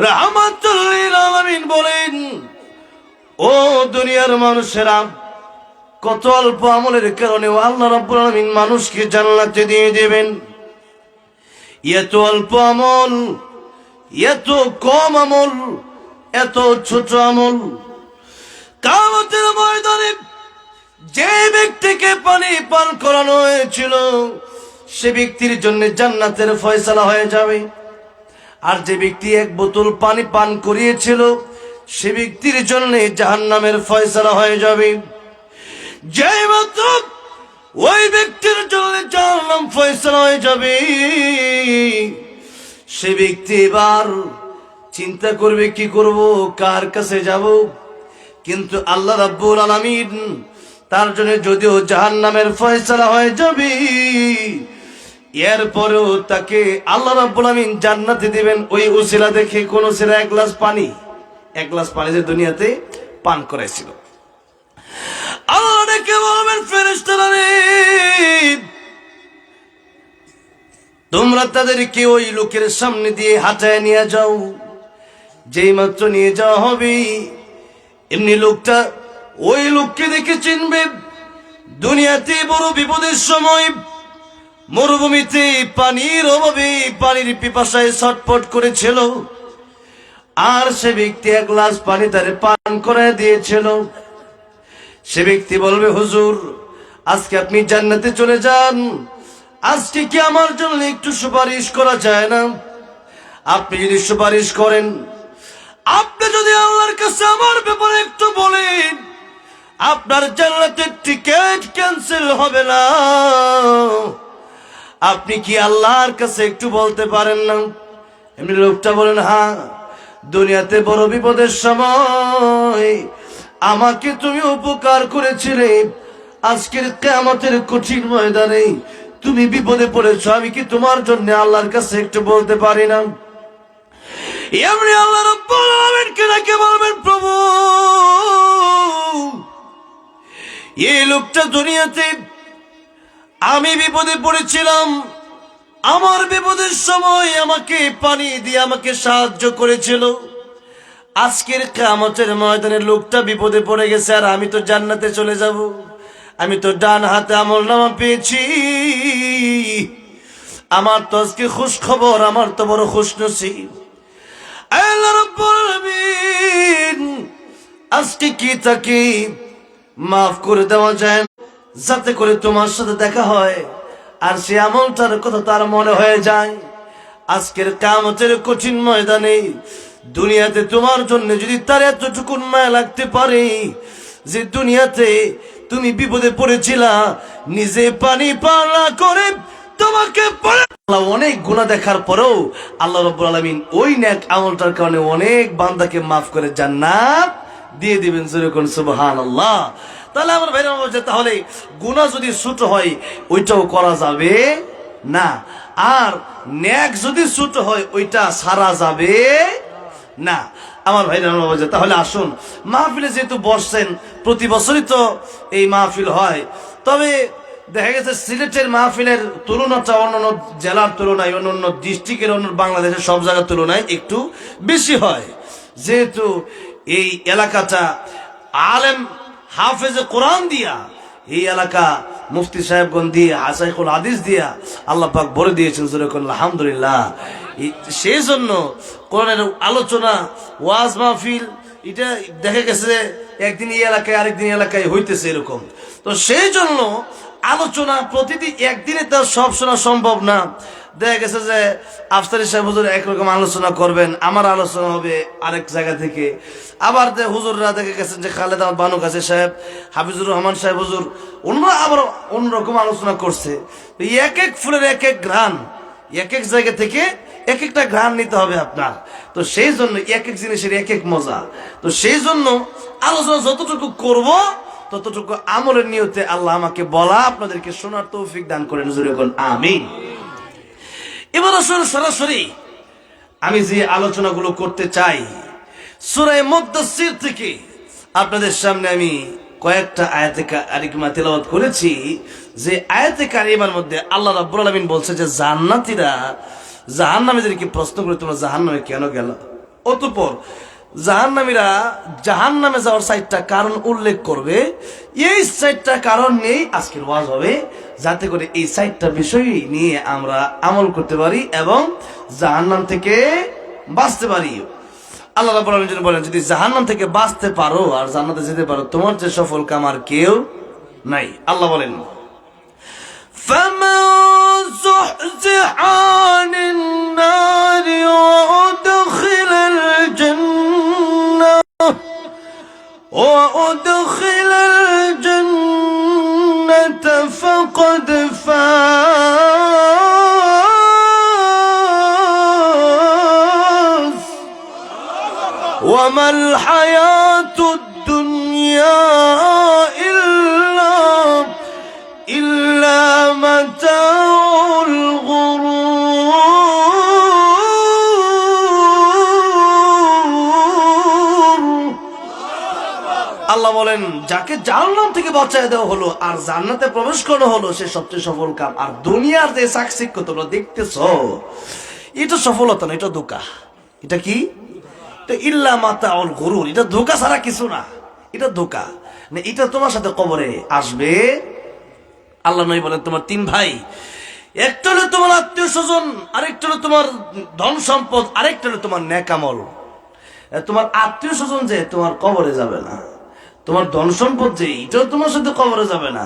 রাহমাতুল লিল আলামিন বলেন, ও দুনিয়ার মানুষেরা, কত অল্প আমলের কারণে আল্লাহ রাব্বুল আলামিন মানুষকে জান্নাতে দিয়ে দেবেন। এত অল্প আমল, এত কম আমল, এত ছোট আমল, কিয়ামতের ময়দানে যে ব্যক্তিকে পানি পান করানো হয়েছিল সে ব্যক্তির জন্য জান্নাতের ফয়সালা হয়ে যাবে। আর যে ব্যক্তি এক বোতল পানি পান করিয়েছিল সে ব্যক্তির জন্য জাহান্নামের ফয়সালা হয়ে যাবে। যে মাত্র ওই ব্যক্তির জন্য জাহান্নাম ফয়সালা হয়ে যাবে, সে ব্যক্তি এবার চিন্তা করবে কি করব, কার কাছে যাব। কিন্তু আল্লাহ রাব্বুল আলামিন তার জন্য যদিও জাহান্নামের ফয়সালা হয়ে যাবে, এরপরেও তাকে আল্লাহ রাব্বুল আলামিন জান্নাতে দিবেন ওই উসিলা দেখে। কোন উসিলা? এক গ্লাস পানি যে দুনিয়াতে পান করেছিল। আল্লাহ ডেকে বলবেন, ফেরেশতারা রে, তোমরা তাদেরকে ওই লোকের সামনে দিয়ে হাঁটায় নিয়ে যাও। যেই মাত্র নিয়ে যাওয়া হবে, এমনি লোকটা ওই লোককে দেখে চিনবে। দুনিয়াতে বড় বিপদের সময় মরুভূমিতে পানির অভাবে পানির পিপাসায় ছটফট করেছিল, আর সে ব্যক্তি এক গ্লাস পানি তারে পান করে দিয়েছিল। সে ব্যক্তি বলবে, হুজুর, আজকে আপনি জান্নাতে চলে যান, আজকে কি আমার জন্য একটু সুপারিশ করা যায় না? আপনি যদি সুপারিশ করেন, আপনি যদি আল্লাহর কাছে আমার ব্যাপারে একটু বলেন, আপনার জান্নাতের টিকিট ক্যান্সেল হবে না। আপনি কি আল্লাহর কাছে একটু বলতে পারেন না? এমনি লোকটা বলেন, হ্যাঁ, দুনিয়াতে বড় বিপদের সময় আমাকে তুমি উপকার করেছিলে, আজকের কিয়ামতের কঠিন ময়দানে তুমি বিপদে পড়েছো, আমি কি তোমার জন্য আল্লাহর কাছে একটু বলতে পারি না? এমনি আল্লাহ রাব্বুল আলামিনকে ডেকে বলবেন, প্রভু, এই লোকটা দুনিয়াতে আমি বিপদে পড়েছিলাম, আমার বিপদের সময় আমাকে পানি দিয়ে আমাকে সাহায্য করেছিল, আজকের কিয়ামতের ময়দানে লোকটা বিপদে পড়ে গেছে আর আমি তো জান্নাতে চলে যাব। আমি তো ডান হাতে আমলনামা পেয়েছি, আমার তো আজকে খুশ খবর, আমার তো বড় খুশনসিব। আল্লাহ রাব্বুল আলামিন আজকে কি তাকে মাফ করে দেওয়া যায়, যাতে করে তোমার সাথে দেখা হয় আর সে আমলটার কথা তার মনে হয়ে যায়। আজকের কিয়ামতের কঠিন ময়দানে দুনিয়াতে তোমার জন্য যদি তার এতটুকু মায়া লাগতে পারে যে দুনিয়াতে তুমি বিপদে পড়েছিলা, নিজে পানি পান না করে তোমাকে অনেক গুনাহ দেখার পরেও আল্লাহ রাব্বুল আলামিন ওই নেক আমলটার কারণে অনেক বান্দাকে মাফ করে জান্নাত দিয়ে দিবেন। যেরকম সুবহানাল্লাহ। তাহলে আমার ভাইরা বলছে, তাহলে গুনাহ যদি ছোট হয় ওইটাও করা যাবে না, আর নেক যদি ছোট হয় ওইটা সারা যাবে না। আমার ভাইরা বলছে, তাহলে আসুন, মাহফিলে যেহেতু বসছেন, প্রতি বছরই তো এই মাহফিল হয়, তবে দেখা গেছে সিলেটের মাহফিলের তুলনাটা অন্যান্য জেলার তুলনায়, অন্যান্য ডিস্ট্রিক্টের, অন্য বাংলাদেশের সব জায়গার তুলনায় একটু বেশি হয়, যেহেতু এই এলাকাটা আলেম হাফেজে কোরআন দিয়া, এই এলাকা মুফতি সাহেবগণ দিয়ে, শাইখুল হাদিস দিয়া আল্লাহ পাক ভরে দিয়েছেন। যেরকম আলহামদুলিল্লাহ। সেই জন্য কোরআনের আলোচনা, ওয়াজ মাহফিল, এটা দেখা গেছে একদিন এই এলাকায় আরেকদিন এলাকায় হইতেছে এরকম। তো সেই জন্য আলোচনা প্রতিদিন একদিনে তার সব শোনা সম্ভব না। দেখা গেছে যে আফসারি সাহেব হুজুর একরকম আলোচনা করবেন, আমার আলোচনা হবে আরেক জায়গা থেকে। আবার হুজুররা দেখে গেছেন যে খালেদা বানু কাছে সাহেব, হাফিজুর রহমান সাহেব হুজুর, ওনারা আবার অন্যরকম আলোচনা করছে। এক এক ফুলের এক এক ঘ্রাণ, এক এক জায়গা থেকে এক একটা ঘ্রাণ নিতে হবে আপনার। তো সেই জন্য এক এক জিনিসের এক এক মজা। তো সেই জন্য আলোচনা যতটুকু করব ততটুকু আমলের নিয়তে আল্লাহ আমাকে বলা, আপনাদেরকে শোনার তৌফিক দান করেন। আমিন। এবার আসুন সরাসরি আমি যে আলোচনাগুলো করতে চাই, সূরা মুদ্দাসসির থেকে আপনাদের সামনে আমি কয়েকটা আয়াতে কারিমা তেলাওয়াত করেছি। যে আয়াতে কারিমার মধ্যে আল্লাহ রাব্বুল আলামিন বলছে যে জান্নাতীরা জাহান্নামীদেরকে প্রশ্ন করে, তোমরা জাহান্নামে কেন গেল? অতঃপর জাহান্নামীরা জাহান্নামে যাওয়ার 4টা কারণ উল্লেখ করবে। এই 4টা কারণ নিয়ে আজকের ওয়াজ হবে, যাতে করে এই 4টা বিষয় নিয়ে আমরা আমল করতে পারি এবং জাহান্নাম থেকে বাঁচতে পারি। আল্লাহ রাব্বুল আলামিন বলেন, যদি জাহান্নাম থেকে বাঁচতে পারো আর জান্নাতে যেতে পারো, তোমার চেয়ে সফল কাম আর কেউ নাই। আল্লাহ বলেন, فَمَنْ زُحْزِحَ عَنِ النَّارِ وَأُدْخِلَ الْجَنَّةَ فَقَدْ فَازَ وَمَا الْحَيَاةُ الدُّنْيَا إِلَّا مَتَاعُ الْغُرُورِ। আল্লাহ বলেন, যাকে জাহান্নাম থেকে বাঁচায় দেওয়া হলো আর জান্নাতে প্রবেশ করানো হলো, সে সবচেয়ে সফল কাম। আর দুনিয়ার যে চাকচিক্য তোমরা দেখতেছ, এটা সফলতা না, এটা ধোঁকা। এটা কি? ইল্লা মাতাউল গুরুর, এটা ধোঁকা ছাড়া কিছু না, এটা ধোঁকা না। এটা তোমার সাথে কবরে আসবে। আল্লাহ নবী বলেন, তোমার 3 ভাই, একটা হলো তোমার আত্মীয় স্বজন, আরেকটা হলো তোমার ধন সম্পদ, আরেকটা হলো তোমার নেক আমল। তোমার আত্মীয় স্বজন যে তোমার কবরে যাবে না, তোমার ধন সম্পদ যে এটাও তোমার সাথে কবরে যাবে না,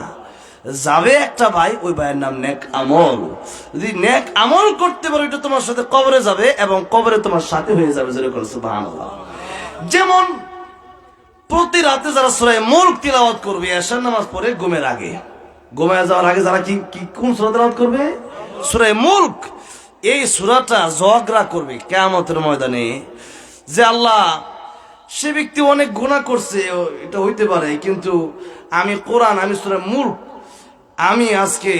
যাবে একটা ভাই, ওই ভাইয়ের নাম নেক আমল। যদি নেক আমল করতে পারো, এটা তোমার সাথে কবরে যাবে এবং কবরে তোমার সাথে হয়ে যাবে। সুবহানাল্লাহ। যেমন প্রতি রাতে যারা সূরা মুলক তিলাওয়াত করবে এশার নামাজ পড়ে ঘুমের আগে, ঘুমায় যাওয়ার আগে যারা কি কোন সূরা তিলাওয়াত করবে? সূরা মুলক। এই সূরাটা ঝগড়া করবে কিয়ামতের ময়দানে যে আল্লাহ, সে ব্যক্তি অনেক গুনাহ করছে, এটা হইতে পারে, কিন্তু আমি কোরআন, আমি সূরা মুলক, আমি আজকে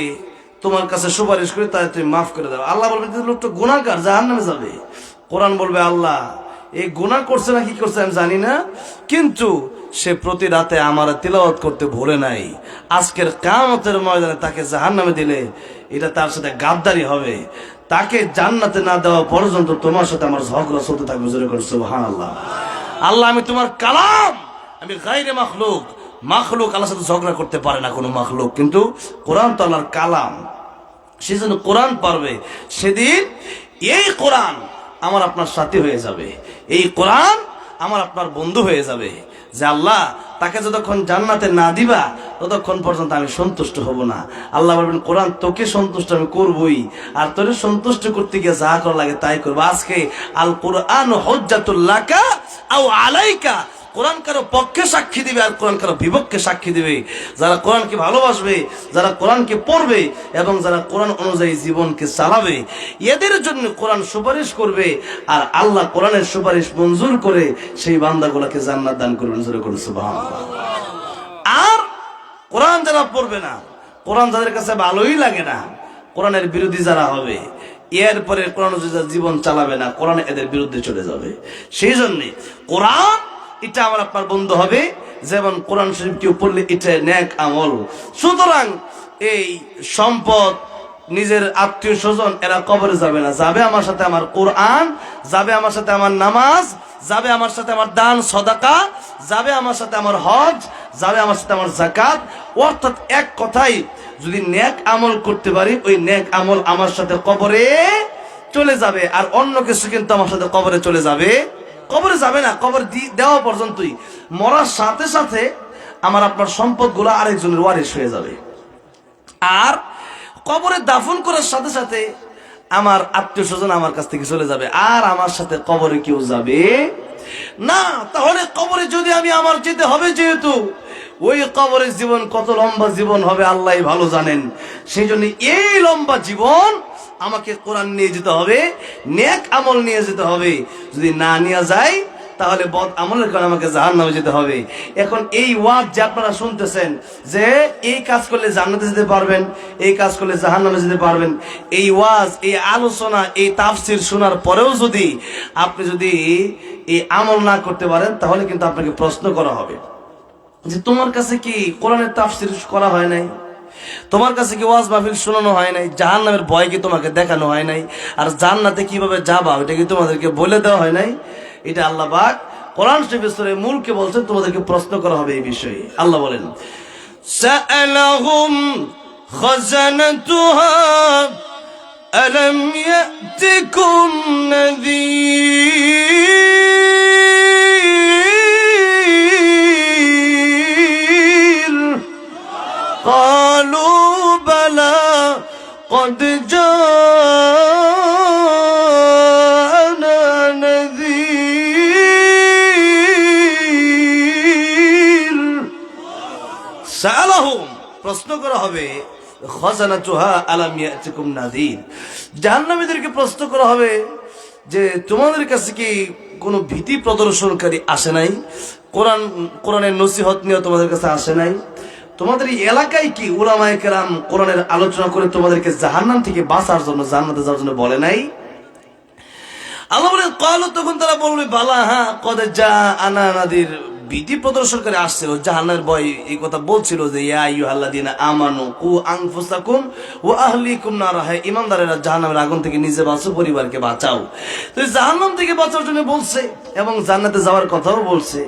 তোমার কাছে সুপারিশ করি, তাই তুমি মাফ করে দাও। আল্লাহ বলবে, লোকটা গুনাহগার, জাহান্নামে যাবে। কোরআন বলবে, আল্লাহ এই গুনাহ করছে না কি করছে আমি জানি না, কিন্তু সে প্রতি রাতে আমার তিলাওয়াত করতে ভুলে নাই। আজকের কিয়ামতের ময়দানে তাকে জাহান্নামে দিলে এটা তার সাথে গাদ্দারি হবে। তাকে জান্নাতে না দেওয়া পর্যন্ত তোমার সাথে আমার ঝগড়া চলতে থাকবে। সুবহানাল্লাহ। আল্লাহ, আমি তোমার কালাম, আমি গায়রে মাখলুক। মাখলুক আল্লাহর সাথে ঝগড়া করতে পারে না কোনো মাখলুক, কিন্তু কোরআন তো আল্লাহর কালাম, সেজন্য কোরআন পারবে। সেদিন এই কোরআন আমার আপনার সাথী হয়ে যাবে, এই কোরআন আমার আপনার বন্ধু হয়ে যাবে। যে আল্লাহ, তাকে যতক্ষণ জান্নাতে না দিবা ততক্ষণ পর্যন্ত আমি সন্তুষ্ট হব না। আল্লাহ বলবেন, কোরআন তোকে সন্তুষ্ট আমি করবই, আর তোরে সন্তুষ্ট করতে গিয়ে যা করা লাগে তাই করবো। আজকে আল কোরআন হুজ্জাতুল লাকা আও আলাইকা, কোরআন কারো পক্ষে সাক্ষী দিবে আর কোরআন কারো বিপক্ষে সাক্ষী দিবে। যারা কোরআনকে ভালোবাসবে, যারা কোরআনকে পড়বে এবং যারা কোরআন অনুযায়ী জীবনকে চালাবে, এদের জন্য কোরআন সুপারিশ করবে। আর আল্লাহ কোরআনের সুপারিশ মঞ্জুর করে সেই বান্দাগুলোকে জান্নাত দান করবেন। সুবহানাল্লাহ। আর কোরআন যারা পড়বে না, কোরআন যাদের কাছে ভালোই লাগে না, কোরআনের বিরোধী যারা হবে, এরপরে কোরআন জীবন চালাবে না, কোরআন এদের বিরুদ্ধে চলে যাবে। সেই জন্য কোরআন এটা আমার আপনার বন্ধু হবে, যেমন কোরআন শরীফ কেউ পড়লে এটা নেক আমল। সুতরাং এই সম্পদ, নিজের আত্মীয় স্বজন, এরা কবরে যাবে না, যাবে আমার সাথে আমার কোরআন, যাবে আমার সাথে আমার নামাজ, যাবে আমার সাথে আমার দান সদাকা, যাবে আমার সাথে আমার হজ, যাবে আমার সাথে আমার যাকাত। অর্থাৎ এক কথাই, যদি নেক আমল করতে পারি, ওই নেক আমল আমার সাথে কবরে চলে যাবে। আর অন্য কিছু কিন্তু আমার সাথে কবরে চলে যাবে, কবরে যাবে না। কবর দেওয়া পর্যন্তই, মরার সাথে সাথে আমার আপনার সম্পদ গুলো আরেকজনের ওয়ারিশ হয়ে যাবে। আর কবরে দাফন করার সাথে সাথে আমার আত্মীয় স্বজন আমার কাছ থেকে চলে যাবে, আর আমার সাথে কবরে কেউ যাবে না। তাহলে কবরে যদি আমি, আমার যেতে হবে, যেহেতু ওই কবরের জীবন কত লম্বা জীবন হবে আল্লাহ ভালো জানেন। সেই জন্য এই লম্বা জীবন আমাকে কোরআন নিয়ে যেতে হবে, নেক আমল নিয়ে যেতে হবে। যদি না নিয়ে যায় তাহলে বদ আমলের কারণে আমাকে জাহান্নামে যেতে হবে। এখন এই ওয়াজ যে আপনারা শুনতেছেন, যে এই কাজ করলে জান্নাতে যেতে পারবেন, এই কাজ করলে জাহান্নামে যেতে পারবেন, এই ওয়াজ, এই আলোচনা, এই তাফসির শোনার পরেও যদি আপনি এই আমল না করতে পারেন, তাহলে কিন্তু আপনাকে প্রশ্ন করা হবে যে তোমার কাছে কি কোরআনের তাফসির করা হয় নাই, তোমার কাছে কি ওয়াজ মাহফিল শোনানো হয় নাই, জাহান্নামের ভয় কি তোমাকে দেখানো হয় নাই, আর জান্নাতে কিভাবে যাবা ওটা কি তোমাদেরকে বলে দেওয়া হয় নাই? এটা আল্লাহ পাক কোরআন শরীফের সূরা মুলকে বলছেন তোমাদেরকে প্রশ্ন করা হবে এই বিষয়ে। আল্লাহ বলেন সাআলাহুম খাযানাতুহা আলাম ইয়াতিকুম নাযীর ক্বালু বালা قد جاءنا نذير سألهم প্রশ্ন করা হবে খাযানাতুহা আলাম ইয়াতিকুম নাযীর জাহান্নামীদেরকে প্রশ্ন করা হবে যে তোমাদের কাছে কি কোনো ভীতি প্রদর্শনকারী আসে নাই? কোরআনের নসিহত নিয়ে তোমাদের কাছে আসে নাই? তোমাদের এই এলাকায় কি উলামায়ে কেরাম কোরআনের আলোচনা করে তোমাদেরকে জাহান্নাম থেকে বাঁচার জন্য জান্নাতে যাওয়ার জন্য বলে নাই? আল্লাহ বলেন ক্বালু, তখন তারা বলবে বালা, হ্যাঁ, কদ জাআনা নাযীর, ভীতি প্রদর্শনকারী আসছিল, জাহান্নামের ভয় এই কথা বলছিল যে ইয়া আইয়ুহাল্লাযীনা আমানু কু আনফুসাকুম ওয়া আহলিকুম নারা, হে ঈমানদারেরা জাহান্নামের আগুন থেকে নিজে বাঁচো, পরিবারকে বাঁচাও। তো জাহান্নাম থেকে বাঁচার জন্য বলছে এবং জান্নাতে যাওয়ার কথাও বলছে।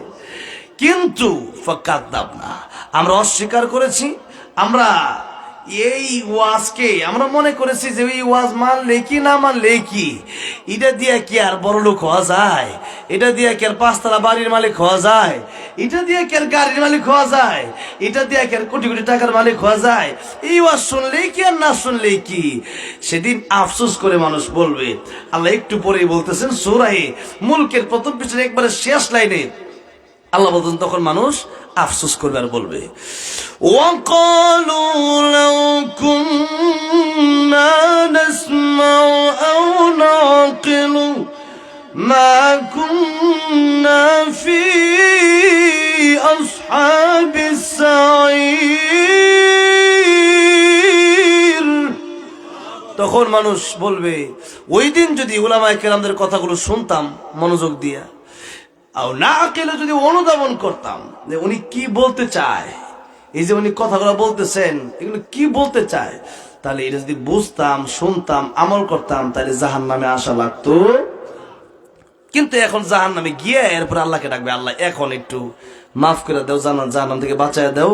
কিন্তু ফাকাদ্দাবনা, আমরা অস্বীকার করেছি। আমরা এই ওয়াজকে আমরা মনে করেছি যে এই ওয়াজ মানলে কি না মানলে কি, এটা দিয়ে কি আর বড় লোক হওয়া যায়? এটা দিয়ে কি আর পাঁচতলা বাড়ির মালিক হওয়া যায়? এটা দিয়ে কি আর গাড়ির মালিক হওয়া যায়? এটা দিয়ে কি আর কোটি কোটি টাকার মালিক হওয়া যায়? এই ওয়াজ শুনলেই কি আর না শুনলেই কি? সেদিন আফসোস করে মানুষ বলবে। আল্লাহ একটু পরেই বলতেছেন সূরা মুলকের প্রথম পৃষ্ঠার একবারে শেষ লাইনে আল্লাহ বলতেন তখন মানুষ আফসোস করবে আর বলবে ওয়াকালু লাউ কুন্না নাসমাউ আও নাকিলু মা কুন্না ফি আসহাবিস সাঈর। তখন মানুষ বলবে ওই দিন যদি উলামায়ে কেরামদের কথাগুলো শুনতাম মনোযোগ দিয়া, আর না কেলে যদি অনুধাবন করতাম যে উনি কি বলতে চায়, এই যে উনি কথাগুলো বলতেছেন এগুলো কি বলতে চায়, তাহলে এটা যদি বুঝতাম, শুনতাম, আমল করতাম, তাহলে জাহান্নামে আসা লাগতো। কিন্তু এখন জাহান্নামে গিয়ে এরপর আল্লাহকে ডাকবে, আল্লাহ এখন একটু মাফ করে দাও, জাহান্নাম থেকে বাঁচায় দাও,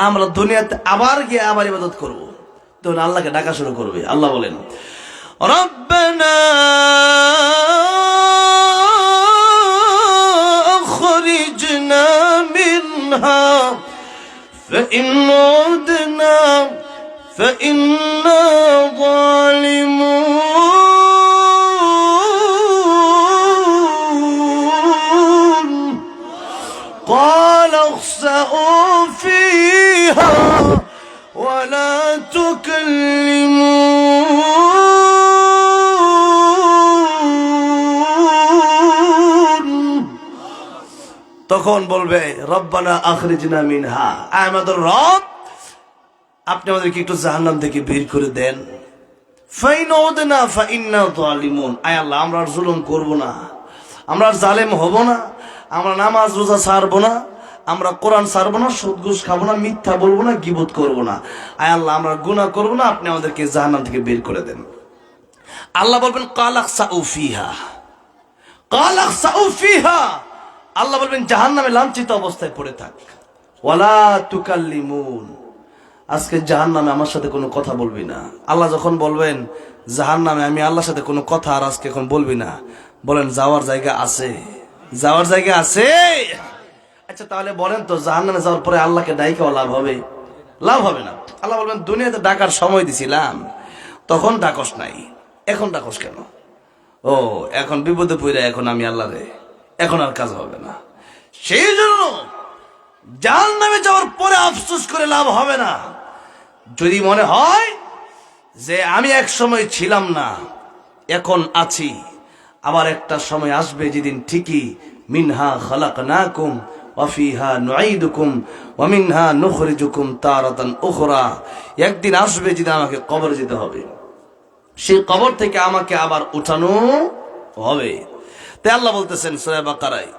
আমরা দুনিয়াতে আবার গিয়ে আবার ইবাদত করব। তখন আল্লাহকে ডাকা শুরু করবে। আল্লাহ বলেন রব্বানা أخرجنا منها فإن عدنا فإنا ظالمون قال اخسئوا فيها ولا تكلمون। তখন বলবে রব্বানা আখরিজনা মিনহা, আমাদের রব আপনি আমাদেরকে একটু জাহান্নাম থেকে বের করে দেন। ফাইন উদনা ফাইন্না যালিমুন, আয় আল্লাহ আমরা আর জুলুম করব না, আমরা আর জালেম হব না, আমরা নামাজ রোজা ছাড়বো না, আমরা কোরআন ছাড়বো না, সুদ ঘুষ খাবো না, মিথ্যা বলবো না, গীবত করবো না, আয় আল্লাহ আমরা গুনাহ করবো না, আপনি আমাদেরকে জাহান্নাম থেকে বের করে দেন। আল্লাহ বলবেন কালাকসাউ ফিহা, কালাকসাউ ফিহা, আল্লাহ বলবেন জাহান্নামে লাঞ্ছিত অবস্থায় পড়ে থাক। ওয়ালা তুকাল্লিমুন, আজকে জাহান্নামে আমার সাথে কোনো কথা বলবি না। আল্লাহ যখন বলবেন জাহান্নামে আমি আল্লাহর সাথে কোনো কথা আর আজকে এখন বলবি না, বলেন যাওয়ার জায়গা আছে? যাওয়ার জায়গা আছে? আচ্ছা তাহলে বলেন তো জাহান্নামে যাওয়ার পরে আল্লাহকে ডাইকাও লাভ হবে? লাভ হবে না। আল্লাহ বলবেন দুনিয়াতে ডাকার সময় দিছিলাম, তখন ডাকস নাই, এখন ডাকস কেন? ও এখন বিপদে পড়ে এখন আমি আল্লাহ রে, এখন আর কাজ হবে না। সেই জন্য জাহান্নামে যাওয়ার পরে আফসোস করে লাভ হবে না। যদি মনে হয় যে আমি এক সময় ছিলাম না, এখন আছি, আবার একটা সময় আসবে যেদিন ঠিকই মিনহা খালাকনাকুম ওয়া ফিহা নুঈদুকুম ওয়া মিনহা নুখরিজুকুম তারাতান উখরা, একদিন আসবে যেদিন আমাকে কবর যেতে হবে, সেই কবর থেকে আমাকে আবার উঠানো হবে। তাই আল্লাহ বলতেছেন সূরা বাকারায়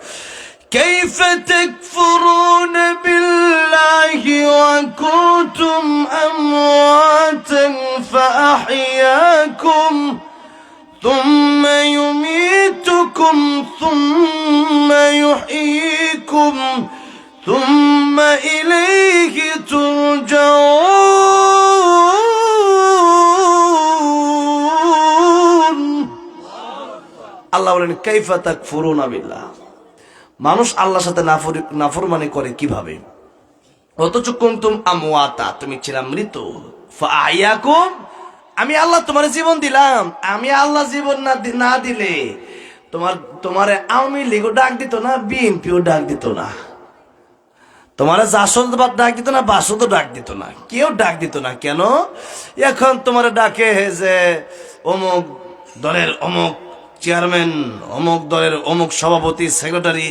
কাইফা তাকফুরুনা বিল্লাহি ওয়া কুনতুম আমওয়াতান ফাআহইয়াকুম ثم يميتكم ثم يحييكم ثم إليه ترجعون। আল্লাহ বলেন কাইফা তাকফুরুনা বিল্লাহ, মানুষ আল্লাহর সাথে নাফরমানি করে কিভাবে? অথচ কুনতুম আমওয়াতা, তুমি ছিলা মৃত, ফাআহইয়াকুম, আমি আল্লাহ তোমার জীবন দিলাম। আমি আল্লাহ জীবন না দিলে তোমার আওয়ামী লীগও ডাক দিত না, বিএনপিও ডাক দিত না, তোমার জাসদ ডাক দিত না, বাসদ ডাক দিত না, কেউ ডাক দিত না। কেন? এখন তোমার ডাকে যে অমুক দলের অমুক চেয়ারম্যান, অমুক দলের অমুক সভাপতি, সেক্রেটারি,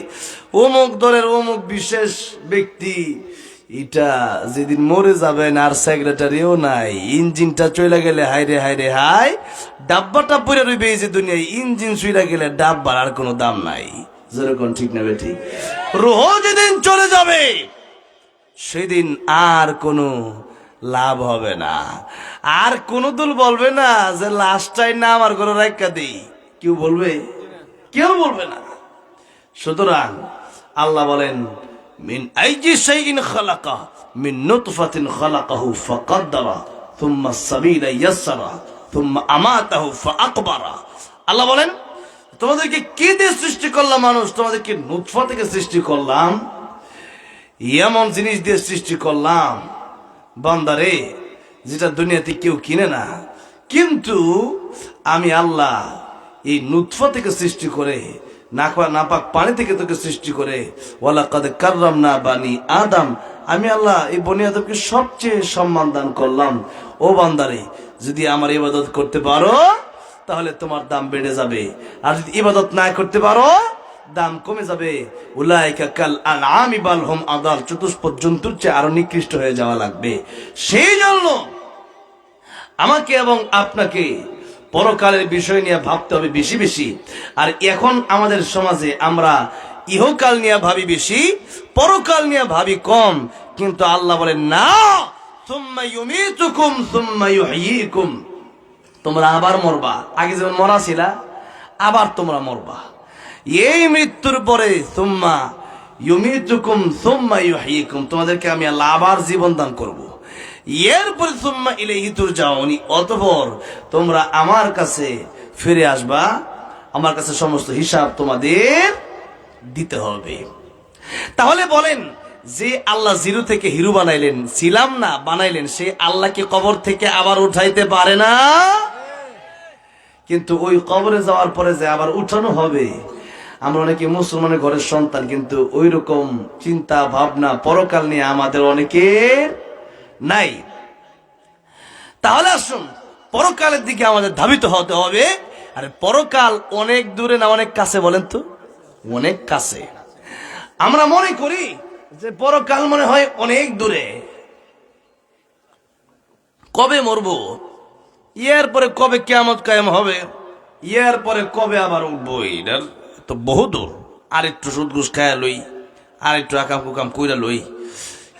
অমুক দলের অমুক বিশেষ ব্যক্তি। এটা যেদিন মরে যাবেন আর সেক্রেটারিও নাই, ইঞ্জিনটা চলে গেলে হাই রে হাই রে হাই, ডাব্বাটা পরে রইবে এই যে দুনিয়ায়। ইঞ্জিন চলে গেলে ডাব্বার আর কোনো দাম নাই। যেরকম ঠিক না ঠিক? রুহ যেদিন চলে যাবে সেদিন আর কোনো লাভ হবে না। আর কোন দল বলবে না যে লাস্টটাই না আমার ঘরে রাখা দিই, কেউ বলবে? কেউ বলবে না। সুতরাং আল্লাহ বলেন মিন আইয়ি শাইইন খালাকা মিন নুতফাতিন খালাকাহু ফাকাদ্দারা থুম্মা সাবিলা ইয়াসসারা থুম্মা আমাতাহু ফাআকবারা। আল্লাহ বলেন তোমাদেরকে কি দিয়ে সৃষ্টি করলাম? মানুষ, তোমাদেরকে নুতফা থেকে সৃষ্টি করলাম, এমন জিনিস দিয়ে সৃষ্টি করলাম বান্দারে যেটা দুনিয়াতে কেউ কিনে না। কিন্তু আমি আল্লাহ এই নুতফা থেকে সৃষ্টি করে, নাপাক পানি থেকে তোকে সৃষ্টি করে, ওয়ালাকাদ কাররামনা বানি আদম, আমি আল্লাহ এই বনি আদমকে সবচেয়ে সম্মান দান করলাম। ও বান্দারে, যদি আমার ইবাদত করতে পারো তাহলে তোমার দাম বেড়ে যাবে, আর যদি ইবাদত না করতে পারো দাম কমে যাবে। উলাইকা কাল আনআমি বাল হুম আদাল, চতুষ্পদ জন্তুর চেয়ে আরো নিকৃষ্ট হয়ে যাওয়া লাগবে। সেই জন্য আমাকে এবং আপনাকে পরকালের বিষয় নিয়ে ভাবতে হবে বেশি বেশি। আর এখন আমাদের সমাজে আমরা ইহকাল নিয়ে ভাবি বেশি, পরকাল নিয়ে ভাবি কম। কিন্তু আল্লাহ বলেন না, সুম্মা ইউমীতুকুম সুম্মা ইউহয়ীকুম, তোমরা আবার মরবা। আগে যেমন মরা ছিলা, আবার তোমরা মরবা। এই মৃত্যুর পরে সুম্মা ইউমীতুকুম সুম্মা ইউহয়ীকুম, তোমাদেরকে আমি আল্লাহ আবার জীবন দান করব। এরপরে সুম্মা ইলাইহি তুরজাউন, অতঃপর তোমরা আমার কাছে ফিরে আসবা, আমার কাছে সমস্ত হিসাব তোমাদের দিতে হবে। তাহলে বলেন, যে আল্লাহ জিরো থেকে হিরো বানাইলেন, ছিলাম না বানাইলেন, সেই আল্লাহকে কবর থেকে আবার উঠাইতে পারে না? কিন্তু ওই কবরে যাওয়ার পরে যে আবার উঠানো হবে, আমরা অনেকে মুসলমানের ঘরের সন্তান, কিন্তু ওই রকম চিন্তা ভাবনা পরকাল নিয়ে আমাদের অনেকের নাই। তাহলে আসুন পরকালের দিকে আমাদের ধাবিত হতে হবে। আর পরকাল অনেক দূরে না অনেক কাছে? বলেন তো, অনেক কাছে। আমরা মনে করি যে পরকাল মনে হয় অনেক দূরে, কবে মরবো, এর পরে কবে কিয়ামত কায়েম হবে, এর পরে কবে আবার উঠবো, এটার তো বহু দূর। আর একটু সুদ ঘুষ খায়া লই, আর একটু আকাম কুকাম কইরা লই।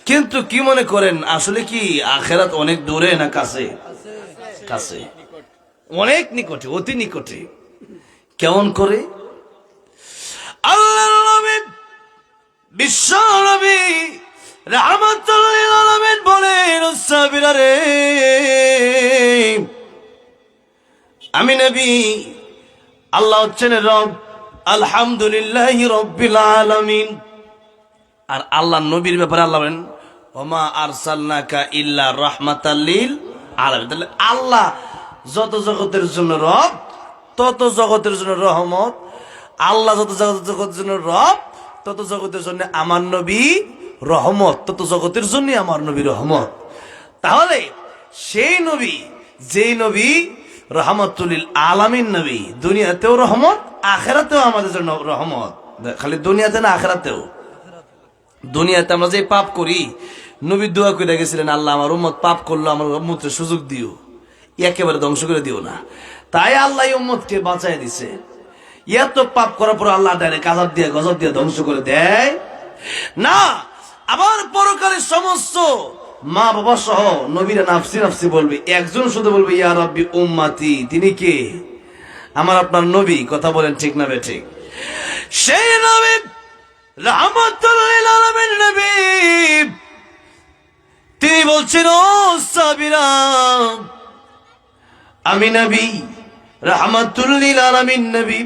কিন্তু কি মনে করেন, আসলে কি আখেরাত অনেক দূরে না কাছে? কাছে, অনেক নিকটে, অতি নিকটে। কেমন করে? আল্লাহর নবী বিশ্ব নবী রাহমাতুল লিল আলামিন বলেন, সাহাবীরা রে, আমি নবী, আল্লাহ হচ্ছেন রব, আলহামদুলিল্লাহি রাব্বিল আলামিন। আর আল্লাহ নবীর ব্যাপারে আল্লাহ বলেন, ওমা আরসালনাকা ইল্লা রাহমাতাল লিল আলামিন। তাহলে আল্লাহ যত জগতের জন্য রব, তত জগতের জন্য রহমত। আল্লাহ যত জগতের জন্য রব, তত জগতের জন্য আমার নবী রহমত, তত জগতের জন্য আমার নবী রহমত। তাহলে সেই নবী, যেই নবী রহমাতুল লিল আলামিন নবী, দুনিয়াতেও রহমত, আখিরাতেও আমাদের জন্য রহমত। খালি দুনিয়াতে না, আখিরাতেও। দুনিয়াতে আমরা যে পাপ করি, নবী দোয়া করে গেছিলেন, আল্লাহ আমার উম্মত পাপ করলো, আমার উম্মতের সুযোগ দিও, একেবারে ধ্বংস করে দিও না। তাই আল্লাহ উম্মতকে বাঁচাই দিছে। এত পাপ করার পর আল্লাহ ডাইরেক্ট আযাব দিয়ে গজব দিয়ে ধ্বংস করে দেয় না। আবার পরকালের সমস্ত মা বাবা সহ নবীরা নাফসি নাফসি বলবে, একজন শুধু বলবে ইয়া রাব্বি উম্মতি। তিনি কে? আমার আপনার নবী, কথা বলেন ঠিক না বেঠিক? সেই নবী রাহমাতুল লিল আলামিন নবী, তিনি বলছেন, ও সাহাবীরা, আমি নবী রাহমাতুল লিল আলামিন নবী,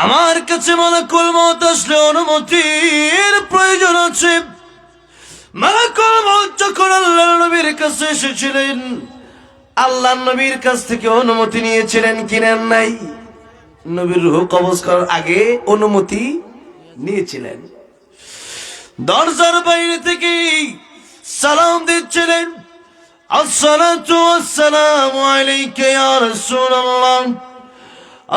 আমার কাছে মালাকুল মউত আসলে অনুমতির প্রয়োজন আছে। মালাকুল মউত যখন আল্লাহর নবীর কাছে এসেছিলেন, আল্লাহর নবীর কাছ থেকে অনুমতি নিয়েছিলেন কি নেন নাই? নবীর রূহ কবজ করার আগে অনুমতি নিয়েছিলেন। দরজার বাইরে থেকে সালাম দিচ্ছিলেন, আসসালাতু ওয়াসসালামু আলাইকা ইয়া রাসূলুল্লাহ,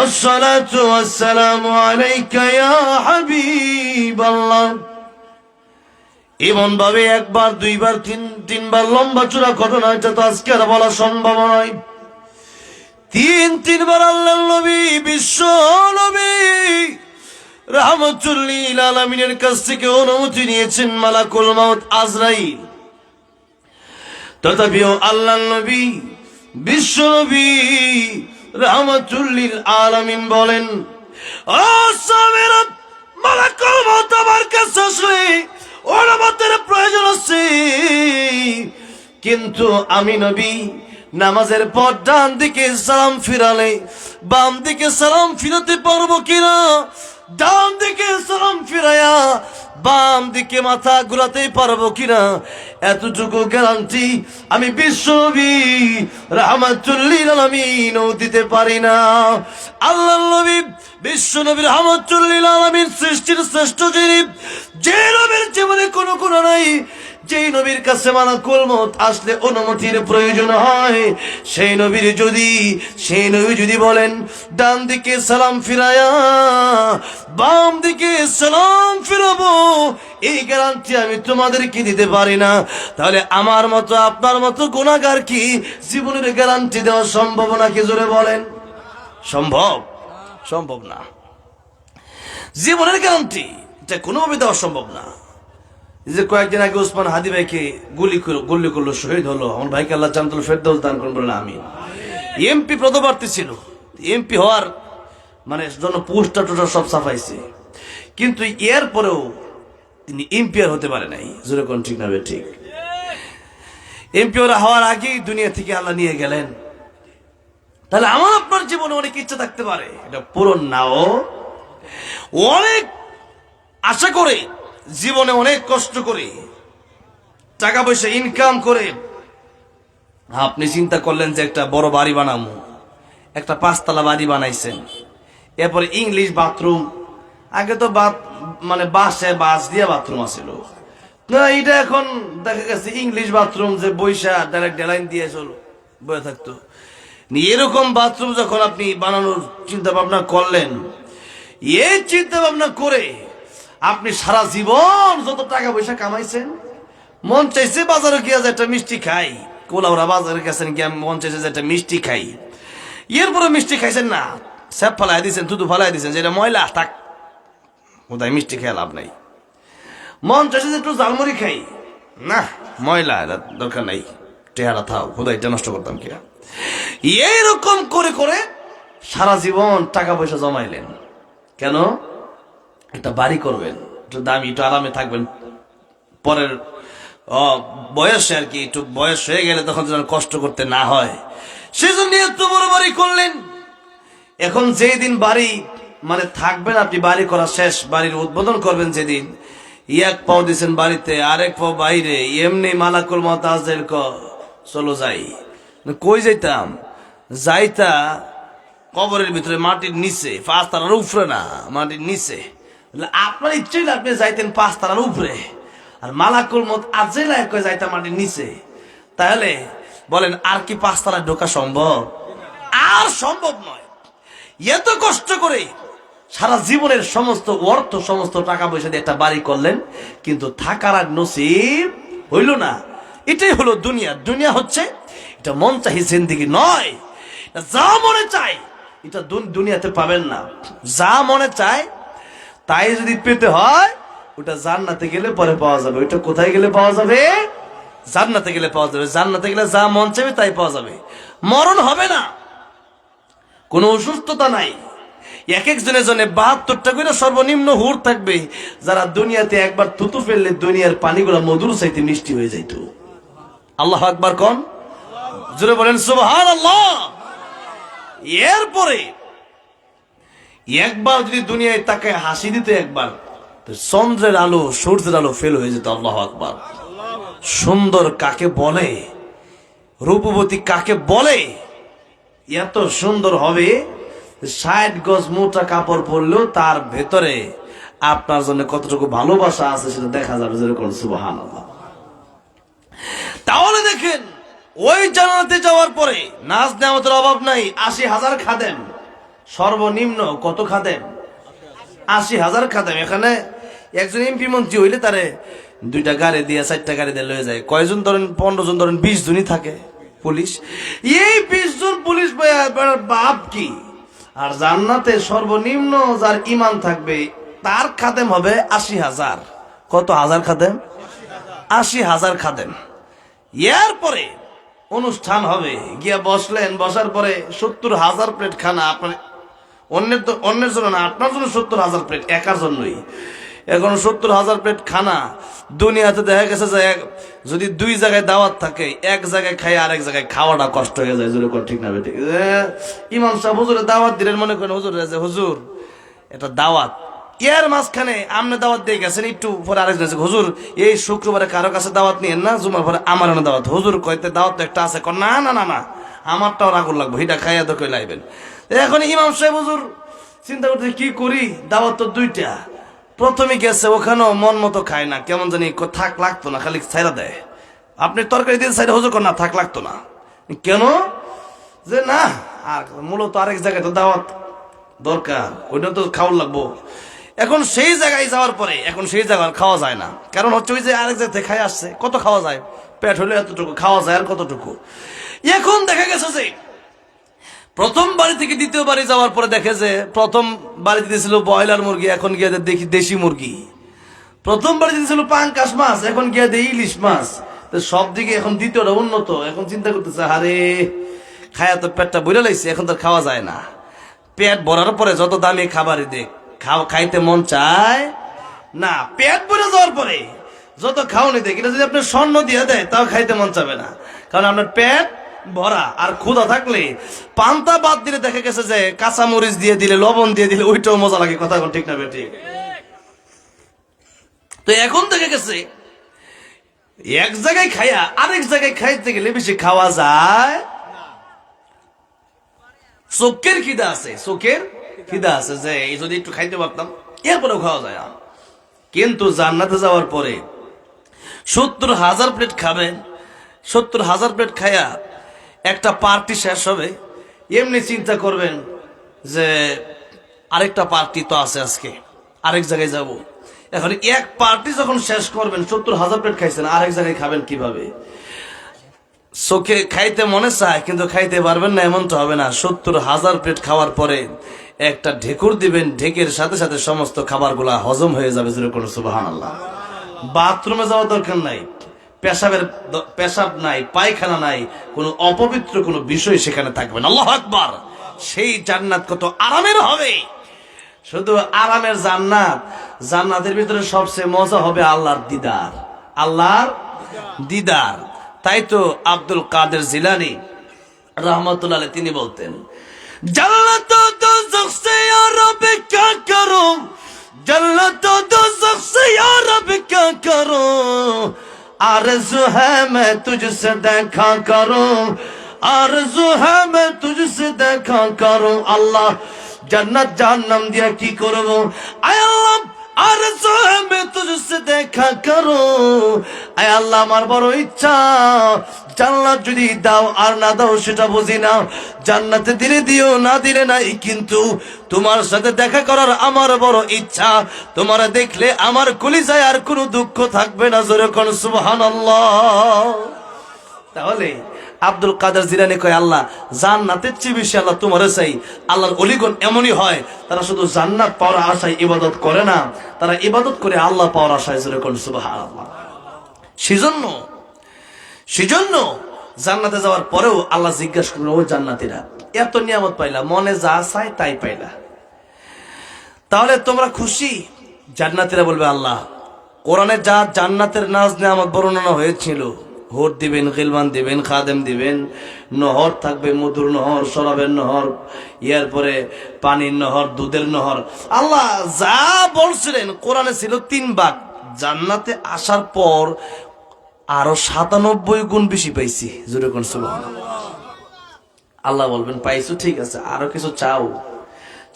আসসালাতু ওয়াসসালামু আলাইকা ইয়া হাবিবাল্লাহ। এমন ভাবে একবার, দুইবার, তিনবার লম্বা চূড়া ঘটনা, এটা তো আজকে আর বলা সম্ভব নয়। তিনবার আল্লাহর নবী, বিশ্ব নবী রাহমাতুল লিল আলামিনের কাছ থেকে অনুমতি নিয়েছেন মালাকুল মউত আজরাইল। তথাপিও আল্লাহর নবী, বিশ্ব নবী রাহমাতুল লিল আলামিন বলেন, ও সাহাবীরা, মালাকুল মউত আমার কাছে আসলে অনুমতির প্রয়োজন আছে, কিন্তু আমি নবী নামাজের পর ডান দিকে সালাম ফিরালে বাম দিকে সালাম ফিরাতে পারবো কিনা, ডান দিকে সালাম ফিরায়া বাম দিকে মাথা ঘুরাতে পারবো কিনা, এতটুকু গ্যারান্টি আমি বিশ্ব নবী রাহমাতুল লিল আলামিন দিতে পারি না। আল্লাহর নবী, বিশ্ব নবী রাহমাতুল লিল আলামিন, সৃষ্টির শ্রেষ্ঠ যিনি, যে নবীর জীবনে কোনো গুনাহ নাই, যেই নবীর কাছে মালাকুল মউত আসলে অনুমতির প্রয়োজন হয়, সেই নবী যদি বলেন ডান দিকে সালাম ফিরায়া বাম দিকে সালাম ফিরাবো, এই গ্যারান্টি আমি তোমাদেরকে দিতে পারি না। তাহলে আমার মতো, আপনার মতো গুনাহগার কি জীবনের গ্যারান্টি দেওয়া সম্ভব নাকি? জোরে বলেন, সম্ভব? সম্ভব না। জীবনের গ্যারান্টি এটা কোনোভাবে দেওয়া সম্ভব না। যে কয়েকদিন আগে ওসমান হাদি ভাইকে গুলি করলো, শহীদ হলো, আমার ভাইকে আল্লাহ জান্নাতুল ফেরদাউস দান করুন, বলেন আমিন। এমপি পদপ্রার্থী ছিল, এমপি হওয়ার মানে জন্য পোস্টার টোস্টার সব ছাপাইছে, কিন্তু এর পরেও তিনি এমপি আর হতে পারে নাই। জোরে কোন ঠিক না ঠিক? এমপি ওরা হওয়ার আগেই দুনিয়া থেকে আল্লাহ নিয়ে গেলেন। তাহলে আমার আপনার জীবনে অনেক ইচ্ছা থাকতে পারে, এটা পূরণ নাও, অনেক আশা করে, জীবনে অনেক কষ্ট করে, টাকা পয়সা ইনকাম করে আপনি চিন্তা করলেন যে একটা বড় বাড়ি বানাবো, একটা 5 তলা বাড়ি বানাইছেন, এরপরে ইংলিশ বাথরুম। আগে তো মানে বাঁশ দিয়ে বাথরুম আছিল না, এটা এখন দেখা গেছে ইংলিশ বাথরুম, যে বৈশা ডাইরেক্ট ডেলাইন দিয়ে বয়ে থাকতো। এরকম বাথরুম যখন আপনি বানানোর চিন্তা ভাবনা করলেন, এই চিন্তা ভাবনা করে আপনি সারা জীবন যত টাকা পয়সা কামাইছেন, মন চাইছে বাজারে গিয়ে যে একটা মিষ্টি খাই, কোলাউরা বাজারে গেছেন গিয়ে মন চাইছে যে একটা মিষ্টি খাই, এরপরে মিষ্টি খাইছেন না, স্যাপ ফালাই দিয়েছেন, থুতু ফালাই দিয়েছেন, যেটা ময়লা থাক, কোথায় মিষ্টি খেয়ে লাভ নাই। মন চাইছে যে একটু ঝালমুড়ি খাই, না ময়লা, দরকার নাই, টেহারা থাও, কোথায় এটা নষ্ট করতাম কি। এইরকম করে করে সারা জীবন টাকা পয়সা জমাইলেন কেন? একটা বাড়ি করবেন, একটু দামি, একটু আরামে থাকবেন, পরের বয়সে আর কি, একটু বয়স হয়ে গেলে তখন যেন কষ্ট করতে না হয়, সেজন্য এত বড় বাড়ি করলেন। এখন যেই দিন বাড়ি মানে থাকবেন, আপনি বাড়ি করা শেষ, বাড়ির উদ্বোধন করবেন যেদিন, এক পাও দিচ্ছেন বাড়িতে, আরেক পাও বাইরে, এমনি মালাকুল মউত আজরাইল চলো যাই। কই যাইতাম? যাইতা কবরের ভিতরে, মাটির নিচে, 5 তলার উপরে না, মাটির নিচে। আপনার ইচ্ছে হইলে আপনি যাইতেন 5 তলার উপরে, আর মালাকুল মউত আজরাইল যাইতাম মাটির নিচে। তাহলে বলেন আর কি 5 তলায় ঢোকা সম্ভব? আর সম্ভব নয়। এত কষ্ট করে সারা জীবনের সমস্ত অর্থ, সমস্ত টাকা পয়সা দিয়ে একটা বাড়ি করলেন, কিন্তু থাকার আর নসিব হইল না। এটাই হলো দুনিয়া। দুনিয়া হচ্ছে এটা মন চাহি জিন্দেগি নয়, যা মনে চায় এটা দুনিয়াতে পাবেন না। যা মনে চায় তাই যদি পেতে হয়, ওটা জান্নাতে গেলে পরে পাওয়া যাবে। ওইটা কোথায় গেলে পাওয়া যাবে? জান্নাতে গেলে পাওয়া যাবে। জান্নাতে গেলে যা মন চাইবে তাই পাওয়া যাবে। মরণ হবে না, কোনো অসুস্থতা নাই। এক একজনের জন্য 72টা করে সর্বনিম্ন হুর থাকবে, যারা দুনিয়াতে একবার থুতু ফেললে দুনিয়ার পানিগুলো মধুর চাইতে মিষ্টি হয়ে যাইত। আল্লাহু আকবার কোন, জোরে বলেন সুবহানাল্লাহ। এরপরে একবার যদি দুনিয়ায় তাকে হাসি দিত একবার, তো চন্দ্রের আলো সূর্যের আলো ফেল হয়ে যেত। আল্লাহু আকবার। সুন্দর কাকে বলে, রূপবতী কাকে বলে, এত সুন্দর হবে 60 গজ মোটা কাপড় পরলেও তার ভেতরে আপনার জন্য কতটুকু ভালোবাসা আছে সেটা দেখা যাবে। যেরকম সুবহানাল্লাহ। তাহলে দেখেন, ওই জান্নাতে যাওয়ার পরে নাজ নেয়ামতের অভাব নাই। 80,000 খাদেম, সর্বনিম্ন কত খাদেম? 80,000 খাদেম। এখানে একজন এমপি মন্ত্রী হইলে তারে 2টা গাড়ি দিয়ে 4টা গাড়ি দিয়ে লয়ে যায়। কয়জন ধরেন? 15 জন ধরেন, 20 জনই থাকে পুলিশ। এই 20 জন পুলিশ বাপ কি? আর জান্নাতে সর্বনিম্ন যার ইমান থাকবে তার খাদেম হবে 80,000। কত হাজার খাদেম? 80,000 খাদেম। এরপরে অনুষ্ঠান হবে, গিয়া বসলেন, বসার পরে 70,000 প্লেট খানা। আপনার অন্যের জন্য না, আপনার জন্য 70,000 প্লেট, একার জন্যই। এখন 70,000 প্লেট খানা। দুনিয়াতে দেখা গেছে যে যদি 2 জায়গায় দাওয়াত থাকে, এক জায়গায় খাই আরেক জায়গায় খাওয়াটা কষ্ট হয়ে যায়। যেরকম ঠিক না বেঠিক? ইমাম সাহেব হুজুরে দাওয়াত দিলেন, মনে করেন হুজুর হুজুর এটা দাওয়াত, এর মাঝখানে আমনে দাওয়াত দিয়ে গেছেন, একটু পরে আরেকজন আছে, হুজুর এই শুক্রবারে কারো কাছে দাওয়াত নিয়েন না, জুমার পরে আমার দাওয়াত। হুজুর কইতে দাওয়াত তো একটা আছে, না না না না আমারটাও রাগুর লাগবো, এটা খাইয়া তো কই লাইবেন। এখন ইমাম সাহেব হুজুর চিন্তা করতে কি করি, দাওয়াত তো 2টা। প্রথমে গেছে, ওখানেও মন মতো খায় না, কেমন জানি থাক লাগতো না, খালি ছাইরা দেয়। আপনি তরকারি দিয়ে ছাইরা, হুজুর না থাক লাগতো না। কেন? যে না, আর মূলত আরেক জায়গায় তো দাওয়াত দরকার, ওইটা তো খাওয়ার লাগবো। এখন সেই জায়গায় যাওয়ার পরে এখন সেই জায়গায় খাওয়া যায় না, কারণ হচ্ছে ওই যে আরেক জায়গায় খাই আসছে। কত খাওয়া যায়? পেট হলে এতটুকু খাওয়া যায়, আর কতটুকু? এখন দেখা গেছে যে প্রথম বাড়ি থেকে দ্বিতীয় বাড়ি যাওয়ার পরে দেখে যে প্রথম বাড়িতে দিয়েছিল ব্রয়লার মুরগি, এখন গিয়ে দেখি দেশি মুরগি। প্রথম বাড়িতে দিয়েছিল পাঙ্কাশ মাছ, এখন গিয়ে দেয় ইলিশ মাছ। তো সব দিকে এখন দ্বিতীয়টা উন্নত। এখন চিন্তা করতেছে, আরে খায়া তো পেটটা বইরে লাইছে, এখন তো খাওয়া যায় না। পেট ভরার পরে যত দামি খাবারই দেখ, খাইতে মন চায় না। পেট ভরে যাওয়ার পরে যত খাওয়ানি দেখ, এটা যদি আপনি স্বর্ণ দিয়ে দেয় তাও খাইতে মন চাবে না, কারণ আপনার পেট ভরা। আর ক্ষুধা থাকলে পান্তা বাদ দিলে দেখা গেছে যে কাঁচা মরিচ দিয়ে দিলে, লবণ দিয়ে দিলে ওইটাও মজা লাগে। কথা ঠিক না বেঠিক? তো এখন দেখা গেছে এক জায়গায় খাইয়া আরেক জায়গায় খাইতে গেলে বেশি খাওয়া যায়। চোখের খিদা আছে, চোখের খিদা আছে, যে এই যদি একটু খাইতে পারতাম, এরপরেও খাওয়া যায়। কিন্তু জান্নাতে যাওয়ার পরে 70,000 প্লেট খাবেন। 70,000 প্লেট খাইয়া একটা পার্টি শেষ হবে, এমনি চিন্তা করবেন যে আরেকটা পার্টি তো আছে, আজকে আরেক জায়গায় যাব। এখন এক পার্টি যখন শেষ করবেন, 70,000 প্লেট খাইছেন, আরেক জায়গায় খাবেন কিভাবে? চোখে খাইতে মনে চায় কিন্তু খাইতে পারবেন না, এমন তো হবে না। 70,000 প্লেট খাওয়ার পরে একটা ঢেকুর দিবেন, ঢেকের সাথে সাথে সমস্ত খাবারগুলা হজম হয়ে যাবে। যেরকম সুবহানাল্লাহ। বাথরুমে যাওয়ার দরকার নাই, পেশাব নাই, পায়খানা নাই, কোনো অপবিত্র কোনো বিষয় সেখানে থাকবে না। আল্লাহু আকবার। সেই জান্নাত কত আরামের হবে! শুধু আরামের জান্নাত, জান্নাতের ভিতরে সবচেয়ে মজা হবে আল্লাহর দিদার। আল্লাহর দিদার। তাই তো আব্দুল কাদের জিলানী রহমতুল্লাহ আলাইহি তিনি বলতেন, জান্নাত ও দোজখ সে ইয়া রব ক্যা করুম, জান্নাত ও দোজখ সে ইয়া রব ক্যা করুম, आरज़ू है मैं तुझसे देखा करूं, आरज़ू है मैं तुझसे देखा करूं। अल्लाह जन्नत जहन्नम दिया की करबो, आय अल्लाह आरज़ू है मैं तुझसे देखा करूं। आय अल्लाह আমার বড় ইচ্ছা, জান্নাত যদি দাও আর না দাও সেটা বুঝি না, জান্নাতে দিলে দিও, না দিলে নাই, কিন্তু তোমার সাথে দেখা করার আমার বড় ইচ্ছা। তোমার দেখলে আমার কলিজায় আর কোনো দুঃখ থাকবে না। জোরে কোন সুবহানাল্লাহ। তাহলে আব্দুল কাদের জিলানী কয়, আল্লাহ জান্নাতের চেয়ে বেশি আল্লাহ তোমারে চাই। আল্লাহর ওলিগণ এমনই হয়, তারা শুধু জান্নাত পাওয়ার আশায় ইবাদত করে না, তারা ইবাদত করে আল্লাহ পাওয়ার আশায়। জোরে কোন সুবহানাল্লাহ। সেজন্য জান্নাতে যাওয়ার পরেও আল্লাহ জিজ্ঞাসা করবেন, ও জান্নাতীরা এত নিয়ামত পাইলা, মনে যা চায় তাই পাইলা, তাহলে তোমরা খুশি? জান্নাতীরা বলবে, আল্লাহ কোরআনে যা জান্নাতের নাজ নিয়ামত বর্ণনা হয়েছিল, হোর দিবেন, গিলমান দিবেন, খাদেম দিবেন, নহর থাকবে, মধুর নহর, শরাবের নহর, এরপরে পানির নহর, দুধের নহর, আল্লাহ যা বলছিলেন কোরআনে ছিল 3 ভাগ। জান্নাতে আসার পর আরো 97 গুণ বেশি পাইছি। জোরে কোন সুবহানাল্লাহ। আল্লাহ বলবেন, পাইছো ঠিক আছে, আরো কিছু চাও।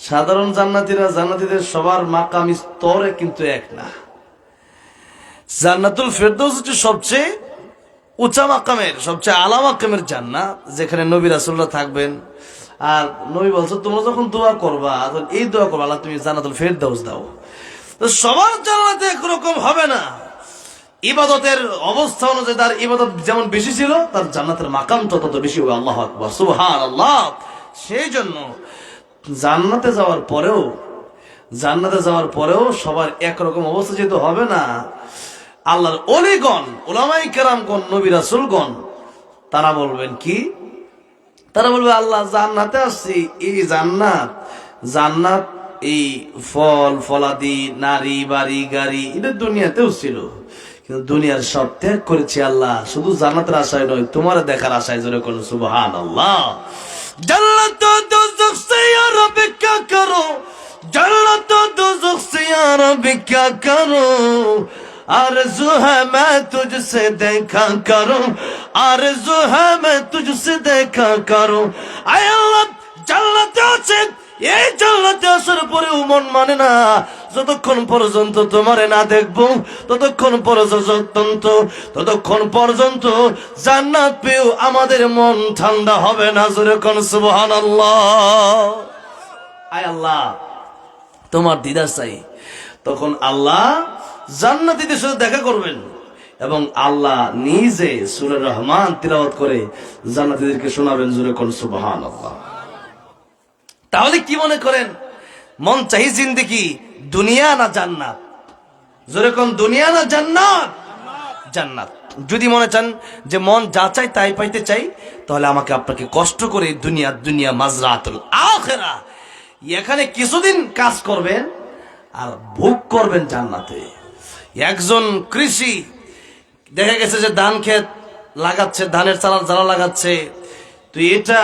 সাধারণ জান্নাতীদের সবার মাকাম স্তরে কিন্তু এক না। জান্নাতুল ফেরদৌস হচ্ছে সবচেয়ে উঁচা মাকামের, সবচেয়ে আলা মাকামের জান্নাত, যেখানে নবী রাসূলুল্লাহ থাকবেন। আর নবী বলছে, তোমরা যখন দোয়া করবা, এই দোয়া করবা, আল্লাহ তুমি জান্নাতুল ফেরদৌস দাও। তো সবার জান্নাতে একরকম হবে না। ইবাদতের অবস্থা অনুযায়ী তার ইবাদত যেমন বেশি ছিল, তার জান্নাতের মাকাম তত বেশি হবে। আল্লাহু আকবার, সুবহানাল্লাহ। সেই জন্য জান্নাতে যাওয়ার পরেও সবার একরকম অবস্থা যেহেতু হবে না, আল্লাহর ওলিগণ, উলামায়ে কেরামগণ, নবী রাসূলগণ তারা বলবেন কি? তারা বলবে, আল্লাহ জান্নাতে আসছি, এই জান্নাত এই ফল ফলাদি, নারী, বাড়ি, গাড়ি, এটা দুনিয়াতেও ছিল, কিন্তু দুনিয়ার সব ত্যাগ করেছি আল্লাহ, শুধু জান্নাতের আশায় নয়, তোমার দেখার আশায়। জোরে করুন সুবহানাল্লাহ। জান্নাত দোজখ সে ইয়া রব্বি ক্যা করো, জান্নাত দোজখ সে ইয়া রব্বি ক্যা করো, आरज़ू है मैं तुझसे देखा करूं, आरज़ू है मैं तुझसे देखा करूं। आय अल्लाह জান্নাতে আছে, এই জান্নাতে আসার পরেও মন মানে না, যতক্ষণ পর্যন্ত তোমারে না দেখবো, ততক্ষণ পর্যন্ত জান্নাত পেয়েও আমাদের মন ঠান্ডা হবে না। জোরে কোন সুবহানাল্লাহ। আয় আল্লাহ তোমার দিদার চাই। তখন আল্লাহ জান্নাতীদের সাথে দেখা করবেন এবং আল্লাহ নিজে সূরা রহমান তিলাওয়াত করে জান্নাতীদেরকে শোনাবেন। জোরে কোন সুবহানাল্লাহ। তাহলে কি মনে করেন, মন চাই জিন্দেগি দুনিয়া না জান্নাত? জোরে কোন দুনিয়া না জান্নাত? জান্নাত। যদি মনে চান যে মন যা চাই তাই পাইতে চাই, তাহলে আমাকে আপনাকে কষ্ট করে দুনিয়া মাজরাতুল আখিরা, এখানে কিছুদিন কাজ করবেন আর ভোগ করবেন জান্নাতে। একজন কৃষি দেখা গেছে যে ধান ক্ষেত লাগাচ্ছে, ধানের চারা লাগাচ্ছে, তো এটা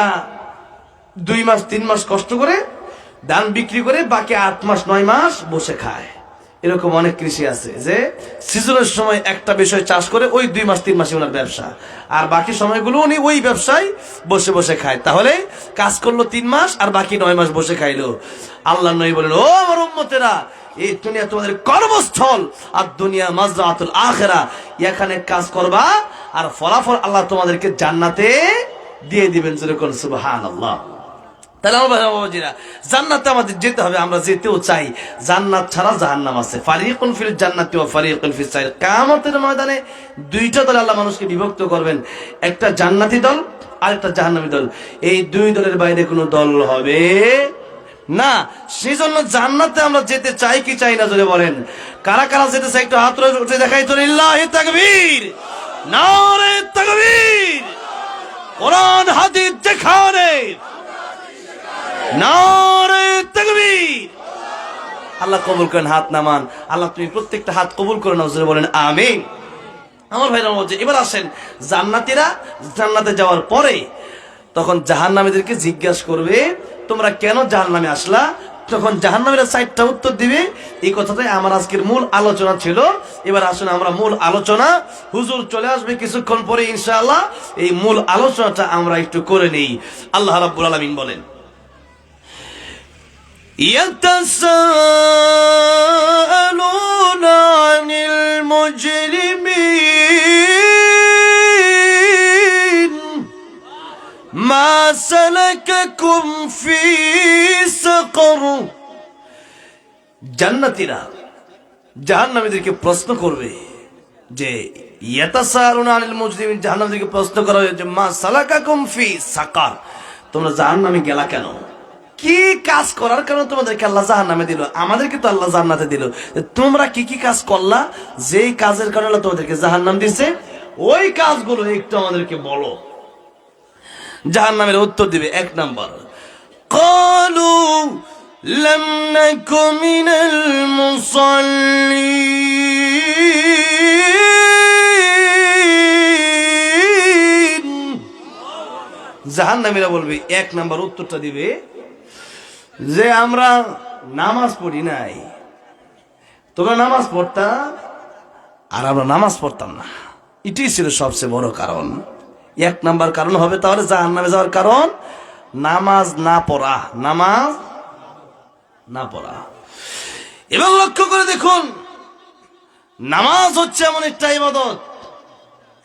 2 মাস 3 মাস কষ্ট করে ধান বিক্রি করে বাকি 8 মাস 9 মাস বসে খায়। এরকম অনেক কৃষি আছে যে সিজনের সময় একটা বিষয় চাষ করে ওই 2 মাস 3 মাসে ওনার ব্যবসা, আর বাকি সময়গুলো উনি ওই ব্যবসায় বসে বসে খায়। তাহলে কাজ করলো 3 মাস আর বাকি 9 মাস বসে খাইলো। আল্লাহ নবী বলেন, ও আমার উম্মতেরা, এই দুনিয়া তোমাদের কর্মস্থল, আর দুনিয়া মাজরাতুল আখিরা, এখানে কাজ করবা আর ফলাফল আল্লাহ তোমাদেরকে জান্নাতে দিয়ে দিবেন। যেরকম সুবহানাল্লাহ। তাহলে আমার বাবাজিরা, জান্নাতে আমাদের যেতে হবে, আমরা যেতেও চাই। জান্নাত ছাড়া জাহান্নাম আছে। ফারিকুন ফিল জান্নাতি ওয়া ফারিকুন ফিস সাইর। কিয়ামতের ময়দানে 2টা দলে আল্লাহ মানুষকে বিভক্ত করবেন, একটা জান্নাতি দল আর একটা জাহান্নামী দল। এই 2 দলের বাইরে কোনো দল হবে না। সেজন্য জান্নাতে আমরা যেতে চাই কি চাই না, জোরে বলেন। কারা কারা যেতে চাই একটু হাত উঠে দেখাই তো। লিল্লাহি তাকবীর, নারে তাকবীর। কোরআন হাদিস যেখানে, নারে তাকবীর। আল্লাহ কবুল করেন, হাত নামান। আল্লাহ তুমি প্রত্যেকটা হাত কবুল করে নাও, জোরে বলেন আমিন। আমার ভাইরা বলছে, এবার আসেন, জান্নাতীরা জান্নাতে যাওয়ার পরে তখন জাহান্নামীদেরকে জিজ্ঞাসা করবে, তোমরা কেন জাহান্নামে আসলা? তখন জাহান্নামীরা 4টা উত্তর দিবে। এই কথাটাই আমার আজকের মূল আলোচনা ছিল। এবার আসুন আমরা মূল আলোচনা, হুজুর চলে আসবে কিছুক্ষণ পরে ইনশাআল্লাহ, এই মূল আলোচনাটা আমরা একটু করে নেই। আল্লাহ রাব্বুল আলামিন বলেন, ইয়াতাসাআলুনা আনিল মুজরিমিন মা সালাকাকুম ফি সাকার। জান্নাতীরা জাহান্নামীদেরকে প্রশ্ন করবে যে, ইয়াতাসাআলুনা আনিল মুজরিমিন, জাহান্নামীদেরকে প্রশ্ন করা হবে যে, মা সালাকাকুম ফি সাকার, তোমরা জাহান্নামে গেলা কেন? কি কাজ করার কারণে তোমাদেরকে আল্লাহ জাহান্নামে দিল? আমাদেরকে তো আল্লাহ জান্নাতে দিল। তোমরা কি কি কাজ করলা যেই কাজের কারণে আল্লাহ তোমাদেরকে জাহান্নাম দিছে? ওই কাজগুলো একটু আমাদেরকে বলো। জাহান্নামের উত্তর দিবে, 1 নাম্বার, قالوا لم نك من المصلين জাহান্নামীরা বলবে, এক নাম্বার উত্তরটা দিবে যে আমরা নামাজ পড়ি নাই। তোমরা নামাজ পড়তা আর আমরা নামাজ পড়তাম না, এটাই ছিল সবচেয়ে বড় কারণ। এক নাম্বার কারণ হবে তাহলে জাহান্নামে যাওয়ার কারণ নামাজ না পড়া, নামাজ না পড়া। এবং লক্ষ্য করে দেখুন, নামাজ হচ্ছে এমন একটা ইবাদত,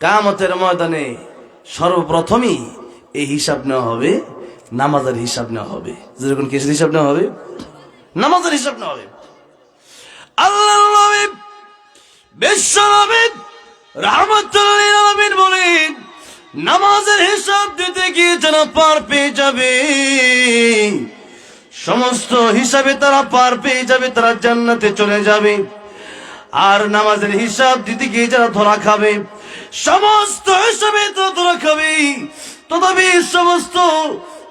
কিয়ামতের ময়দানে সর্বপ্রথমই এই হিসাব নেওয়া হবে, নামাজের হিসাব নেওয়া হবে। যেরকম কিসের হিসাব নেওয়া হবে? নামাজের হিসাব নেওয়া হবে। আল্লাহর নবী বিশ্ব নবী রাহমাতুল লিল আলামিন বলেন, নামাজের হিসাব দিতে গিয়ে যারা পার পেয়ে যাবে, সমস্ত হিসাবে তারা পার পেয়ে যাবে, তারা জান্নাতে চলে যাবে। আর নামাজের হিসাব দিতে গিয়ে যারা ধরা খাবে, সমস্ত হিসাবে তারা ধরা খাবে, তথাপি সমস্ত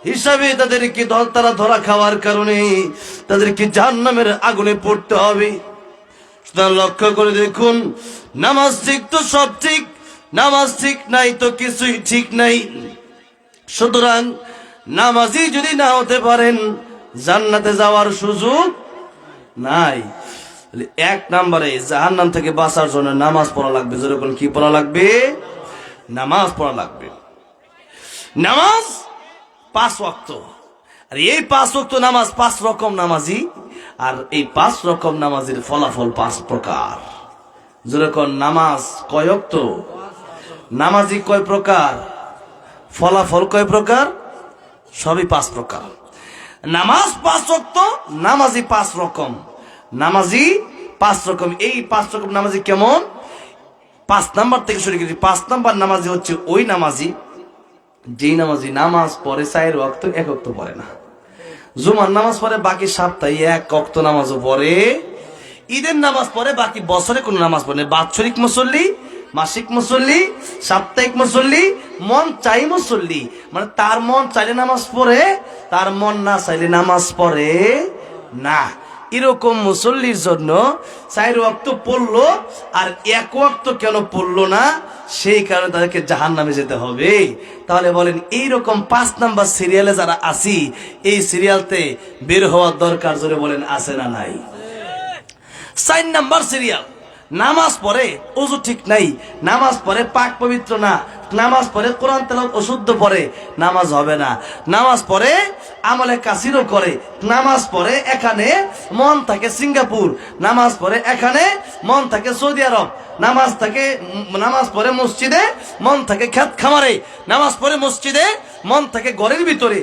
হিসাবে তাদেরকে তারা ধরা খাওয়ার কারণে তাদেরকে জাহান্নামের আগুনে পড়তে হবে। লক্ষ্য করে দেখুন, নামাজ ঠিক তো সব ঠিক, নামাজ ঠিক নাই তো কিছুই ঠিক নাই। সুতরাং নামাজি যদি না হতে পারেন, জান্নাতে যাওয়ার সুযোগ নাই। এক নম্বরে জাহান্নাম থেকে বাঁচার জন্য নামাজ পড়া লাগবে। যেরকম কি পড়া লাগবে? নামাজ পড়া লাগবে। নামাজ 5 ওয়াক্ত, আর এই 5 ওয়াক্ত নামাজ 5 রকম নামাজি, আর এই 5 রকম নামাজের ফলাফল 5 প্রকার। যেরকম নামাজ কয় ওয়াক্ত, নামাজি কয় প্রকার, ফলাফল কয় প্রকার, সবই 5 প্রকার। নামাজ 5 ওয়াক্ত, নামাজি 5 রকম, নামাজি 5 রকম। এই 5 রকম নামাজি কেমন? 5 নাম্বার থেকে শুরু করি। 5 নাম্বার নামাজি হচ্ছে ওই নামাজি যেই নামাজি নামাজ পড়ে 4 ওয়াক্ত, 1 ওয়াক্ত পড়ে না। জুমার নামাজ পড়ে, বাকি সপ্তাহে 1 ওয়াক্ত নামাজও পড়ে। ঈদের নামাজ পড়ে, বাকি বছরে কোনো নামাজ পড়ে না। বাৎসরিক মুসল্লি, মাসিক মুসল্লি, সাপ্তাহিক মুসল্লি, মন চাই মুসল্লি, মানে তার মন চাইলে নামাজ পড়ে, তার মন না চাইলে নামাজ পড়ে না। এরকম মুসল্লির জন্য 4 ওয়াক্ত পড়লো আর 1 ওয়াক্ত কেন পড়লো না, সেই কারণে তাদেরকে জাহান্নামে যেতে হবে। তাহলে বলেন, এইরকম 5 নাম্বার সিরিয়ালে যারা আছি, এই সিরিয়ালতে বের হওয়ার দরকার জোরে বলেন, আছে না নাই? 4 নাম্বার সিরিয়াল, নামাজ পড়ে ওযু ঠিক নাই, নামাজ পড়ে পাক পবিত্র না, নামাজ পড়ে কোরআন তেলাওয়াত অশুদ্ধ পড়ে, নামাজ হবে না। নামাজ পড়ে আমলে কাসিরও করে, নামাজ পড়ে এখানে মন থাকে সিঙ্গাপুর, নামাজ পড়ে এখানে মন থাকে সৌদি আরব, নামাজ পড়ে মসজিদে মন থাকে ক্ষেত খামারে, নামাজ পড়ে মসজিদে মন থাকে ঘরের ভিতরে।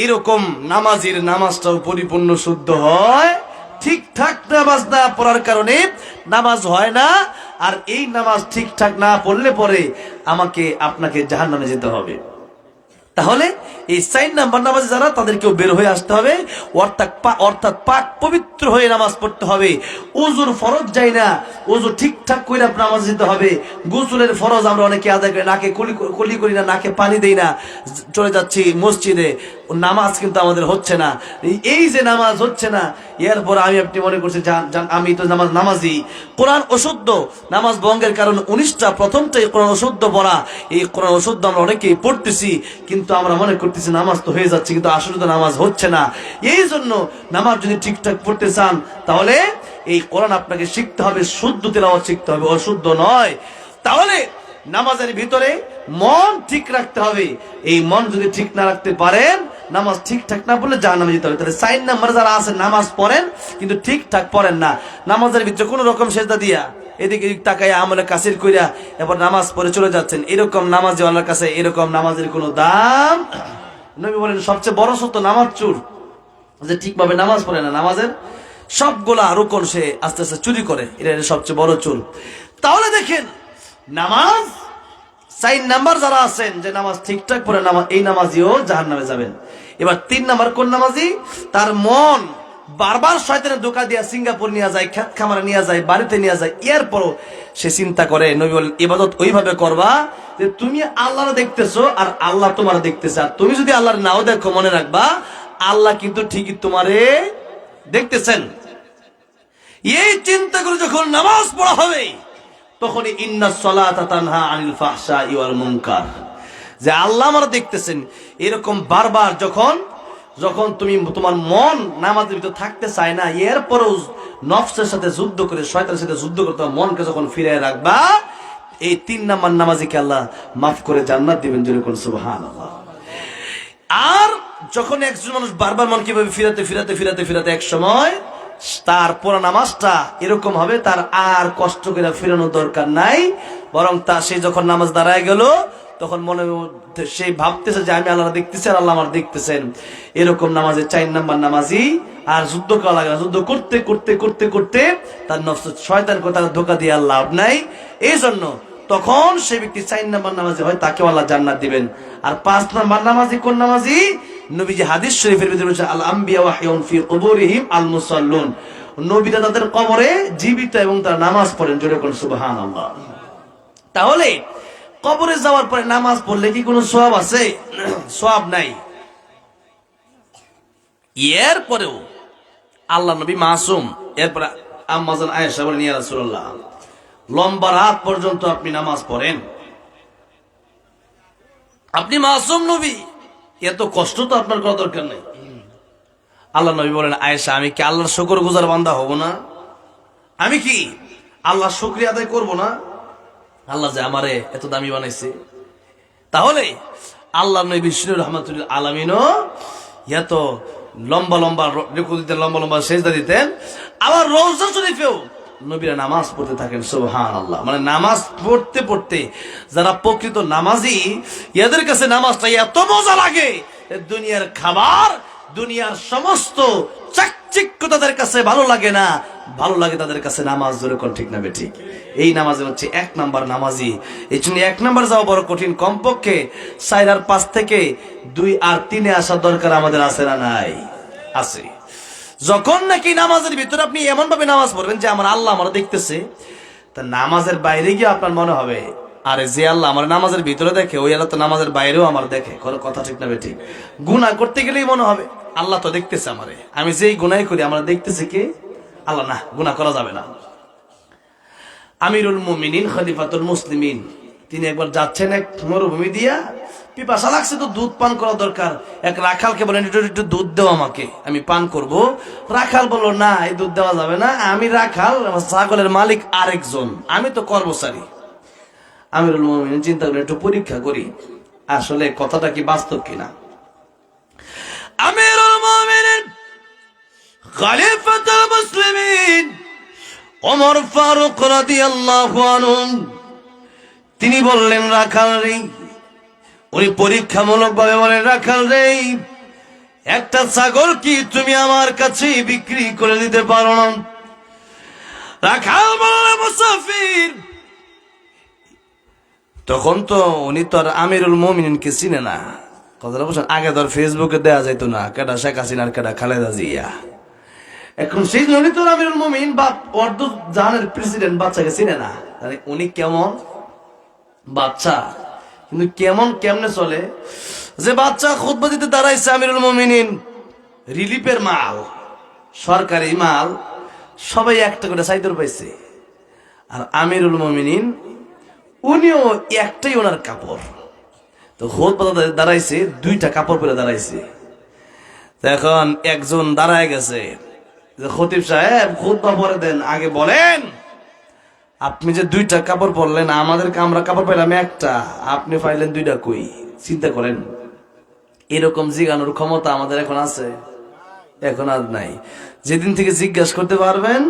এরকম নামাজের নামাজটাও পরিপূর্ণ শুদ্ধ হয়, ঠিকঠাক নামাজ না পড়ার কারণে নামাজ হয় না। আর এই নামাজ ঠিকঠাক না পড়লে পরে আমাকে আপনাকে জাহান্নামে যেতে হবে। তাহলে এই 4 নাম্বার নামাজ যারা, তাদেরকেও বের হয়ে আসতে হবে, অর্থাৎ পাক পবিত্র হয়ে নামাজ পড়তে হবে। ওযুর ফরজ যাই না, ওযু ঠিকঠাক করে নামাজ দিতে হবে। গোসলের ফরজ আমরা অনেকে আদায় করি, নাকে কলি করি না, নাকে পানি দেই না, চলে যাচ্ছি মসজিদে, নামাজ কিন্তু আমাদের হচ্ছে না। এই যে নামাজ হচ্ছে না, এরপর আপনি মনে করছেন আমি তো নামাজি, কোরআন অশুদ্ধ, নামাজ ভঙ্গের কারণ 19টা, প্রথমটাই কোরআন অশুদ্ধ পড়া। এই কোরআন অশুদ্ধ আমরা অনেকেই পড়তেছি, কিন্তু আমরা মনে করতেছি নামাজ তো হয়ে যাচ্ছে, কিন্তু আসলে তো নামাজ হচ্ছে না। এই জন্য নামাজ যদি ঠিকঠাক পড়তে চান, তাহলে এই কোরআন আপনাকে শিখতে হবে, শুদ্ধ তেলাওয়াত শিখতে হবে, অশুদ্ধ নয়। তাহলে নামাজের ভিতরে মন ঠিক রাখতে হবে। এই মন যদি ঠিক না রাখতে পারেন, নামাজ ঠিকঠাক না পড়লে জাহান্নামে যেতে হবে। তাহলে 4 নাম্বার যারা আছেন, নামাজ পড়েন কিন্তু ঠিকঠাক পড়েন না, নামাজের ভিতরে কোন রকম সেজদা দিয়া এদিকে তাকাইয়া আমলে কাসির কইরা এরপর নামাজ পড়ে চলে যাচ্ছেন, এরকম নামাজি আল্লাহর কাছে এরকম নামাজের কোনো দাম। নবী বলেন, সবচেয়ে বড় সত্য নামাজ চোর, যে ঠিকভাবে নামাজ পড়ে না, নামাজের সবগুলা রুকন সে আস্তে আস্তে চুরি করে, এটা সবচেয়ে বড় চোর। তাহলে দেখেন, নামাজ 4 নাম্বার যারা আছেন, যে নামাজ ঠিকঠাক পড়ে, এই নামাজিও জাহান্নামে যাবেন। এবার 3 নাম্বার কোন নামাজি? তার মন বারবার শয়তানের ধোঁকা দিয়া সিঙ্গাপুর নিয়ে যায়, ক্ষেত খামারে নিয়ে যায়, বাড়িতে নিয়ে যায়, এরপরও সে চিন্তা করে, নবী বলেন, ইবাদত ওইভাবে করবা যে তুমি আল্লাহর দেখতেছো আর আল্লাহ তোমার দেখতেছে। আর তুমি যদি আল্লাহর নাও দেখো, মনে রাখবা আল্লাহ কিন্তু ঠিকই তোমারে দেখতেছেন। এই চিন্তা করে যখন নামাজ পড়া হবে তখনই ইন্নাস সালাতা তানহা আনিল ফাহশাই ওয়াল মুনকার, যে আল্লাহ আমরা দেখতেছেন। এরকম বারবার যখন যখন তুমি তোমার মন নামাজের ভিতর থাকতে চায় না, এরপরও নফসের সাথে যুদ্ধ করে শয়তানের সাথে যুদ্ধ করে তোমার মনকে যখন ফিরিয়ে রাখবা, এই 3 নাম্বার নামাজিকে আল্লাহ মাফ করে জান্নাত দিবেন। যেরকম সুবহানাল্লাহ। আর যখন একজন মানুষ বারবার মন কিভাবে ফিরাতে ফিরাতে ফিরাতে ফিরাতে এক সময় তার পুরো নামাজটা এরকম হবে, তার আর কষ্ট করে ফেরানোর দরকার নাই, বরং তা সে যখন নামাজ দাঁড়ায় গেল তখন মনে সে ভাবতেছে যে আমি আল্লাহ দেখতেছি আর আল্লাহ আমার দেখতেছেন। এরকম নামাজে 4 নাম্বার নামাজি আর যুদ্ধ করা লাগে না। যুদ্ধ করতে করতে করতে করতে তার নফস শয়তানকে তার ধোঁকা দিয়ে আর লাভ নাই। এই জন্য তখন সে ব্যক্তি 4 নাম্বার নামাজি হয়, তাকে আল্লাহ জান্নাত দিবেন। আর 5 নাম্বার নামাজি কোন নামাজি? নবীজি হাদিস শরীফের ভিতরে বলেছেন আল আম্বিয়া ওয়াহিয়ুন ফি কুবুরিহিম আল মুসাল্লুন, নবীরা তাদের কবরে জীবিত এবং তারা নামাজ পড়েন। জোরে কোন সুবহানাল্লাহ। তাহলে কবরে যাওয়ার পরে নামাজ পড়লে কি কোনো সওয়াব আছে? সওয়াব নাই। এরপরেও আল্লাহ নবী মাসুম। এরপরে আম্মা জান আয়েশা বলেন, ইয়া রাসূলুল্লাহ, লম্বা রাত পর্যন্ত আপনি নামাজ পড়েন, আপনি মাসুম নবী, এত কষ্ট তো আপনার করা দরকার নেই। আল্লাহ নবী বলেন, আয়েশা, আমি কি আল্লাহর শুকরগুজার বান্দা হব না? আমি কি আল্লাহর শুকরিয়া আদায় করব না? আল্লাহ যে আমারে এত দামি বানাইছে। তাহলে আল্লাহ নবী বিষ্ণু রহমাতুল আলামিনও এত লম্বা লম্বা রুকু দিতেন, লম্বা লম্বা সেজদা দিতেন। আবার রওজা শরীফেও নবীরা নামাজ পড়তে থাকেন। সুবহানাল্লাহ। মানে নামাজ পড়তে পড়তে যারা প্রকৃত নামাজি, এদের কাছে নামাজটা এত মজা লাগে, দুনিয়ার খাবার, দুনিয়ার সমস্ত চাকচিক্য তাদের কাছে ভালো লাগে না, ভালো লাগে তাদের কাছে নামাজ। ধরে কোন ঠিক না বেঠিক? এই নামাজে হচ্ছে 1 নাম্বার নামাজি। এই জন্য 1 নাম্বার যাওয়া বড় কঠিন। কমপক্ষে 4 আর 5 থেকে 2 আর 3-এ আসার দরকার আমাদের আছে না নাই? আছে। যখন নাকি নামাজের ভিতরে আপনি এমন ভাবে নামাজ পড়বেন যে আমার আল্লাহ আমার দেখতেছে, তা নামাজের বাইরে গিয়ে আপনার মনে হবে আরে যে আল্লাহ আমার নামাজের ভিতরে দেখে, ওই আল্লাহ তো নামাজের বাইরেও আমার দেখে। কোনো কথা ঠিক না বেঠিক? গুনাহ করতে গেলেই মনে হবে আল্লাহ তো দেখতেছে আমারে, আমি যেই গুনাহ করি আমার দেখতেছে কে? আল্লাহ। না, গুনাহ করা যাবে না। আমিরুল মুমিনিন খলিফাতুল মুসলিমিন তিনি একবার যাচ্ছেন এক মরুভূমি দিয়া, পিপাসা লাগছে, তো দুধ পান করা দরকার। এক রাখালকে বলেন, একটু দুধ দাও আমাকে, আমি পান করব। রাখাল বলল, না, এই দুধ দেওয়া যাবে না, আমি রাখাল, ছাগলের মালিক আরেকজন, আমি তো কর্মচারী। আমিরুল মুমিনিন চিন্তা করেন, একটু পরীক্ষা করি আসলে কথাটা কি বাস্তব কিনা। আমিরুল মুমিনিন খলিফাতুল মুসলিমিন ওমর ফারুক রাদিয়াল্লাহু আনহু তিনি বললেন, রাখাল রে, উনি পরীক্ষামূলক ভাবে বলেন, রাখাল রে, একটা ছাগল কি তুমি আমার কাছে বিক্রি করে দিতে পারো না? রাখাল বললেন, মুসাফির। তখন তো উনি তো আর আমিরুল মুমিনিনকে চিনে না। কথাটা বলছেন, আগে ধর ফেসবুকে দেয়া যাইতো না কেডা শেখ হাসিনার কেডা খালেদা জিয়া। এখন সেই উনি তো আমিরুল মুমিনিন বা অর্ধ জাহানের প্রেসিডেন্ট বাচ্চাকে চিনে না। উনি কেমন বাচ্চা, কিন্তু কেমনে চলে যে বাচ্চা খুতবা দিতে দাঁড়াইছে আমিরুল মুমিনিন, রিলিফের মাল, সরকারি মাল, সবাই একটা করে চাইদর পাইছে। আর আমিরুল মুমিনিন উনিও একটাই ওনার কাপড়, তো খুতবা দাঁড়াইছে, 2টা কাপড় পরে দাঁড়াইছে। এখন একজন দাঁড়ায় গেছে যে, খতিব সাহেব খুতবা পরে দেন, আগে বলেন আপনি যে 2টা কাপড় পরলেন, আমাদেরকে আমরা কাপড় পাইলাম একটা, আপনি পাইলেন 2টা কই? চিন্তা করেন, এরকম জিজ্ঞানোর ক্ষমতা আমাদের এখন আছে? এখন আর নাই। যেদিন থেকে জিজ্ঞাসা করতে পারবেন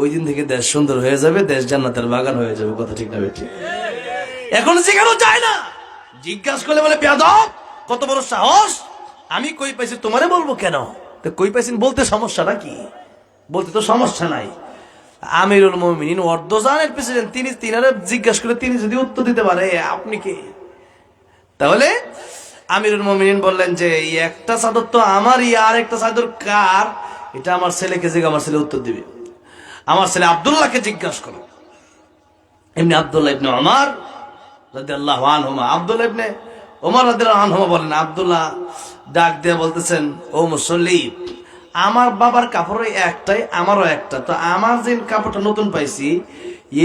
ওই দিন থেকে দেশ সুন্দর হয়ে যাবে, দেশ জান্নাতের বাগান হয়ে যাবে। কথা ঠিক না বেঠিক? এখন জিজ্ঞানো যায় না, জিজ্ঞাসা করলে বলে বেয়াদব, কত বড় সাহস, আমি কই পাইছি তোমারে বলবো কেন? তো কই পাইছেন বলতে সমস্যাটা কি? বলতে তো সমস্যা নাই। আমিরুল মুমিনিন অর্ধজাহানের প্রেসিডেন্ট, তিনারে জিজ্ঞাসা করে তিনি যদি উত্তর দিতে পারে আপনি কে? তাহলে আমিরুল মুমিনিন বললেন যে, একটা চাদর তো আমারই, আর একটা চাদর কার? এটা আমার ছেলেকে জিজ্ঞাসা, আমার ছেলে উত্তর দিবে। আমার ছেলে আব্দুল্লাহকে জিজ্ঞাসা করো। এমনি আব্দুল্লাহ ইবনে ওমর রাদিয়াল্লাহু আনহুমা, আব্দুল্লাহ ইবনে ওমর রাদিয়াল্লাহু আনহুমা বলেন, আব্দুল্লাহ ডাক দিয়ে বলতেছেন, ও মুসল্লি, আমার বাবার কাপড় একটাই, আমারও একটা, তো আমার যে কাপড়টা নতুন পাইছি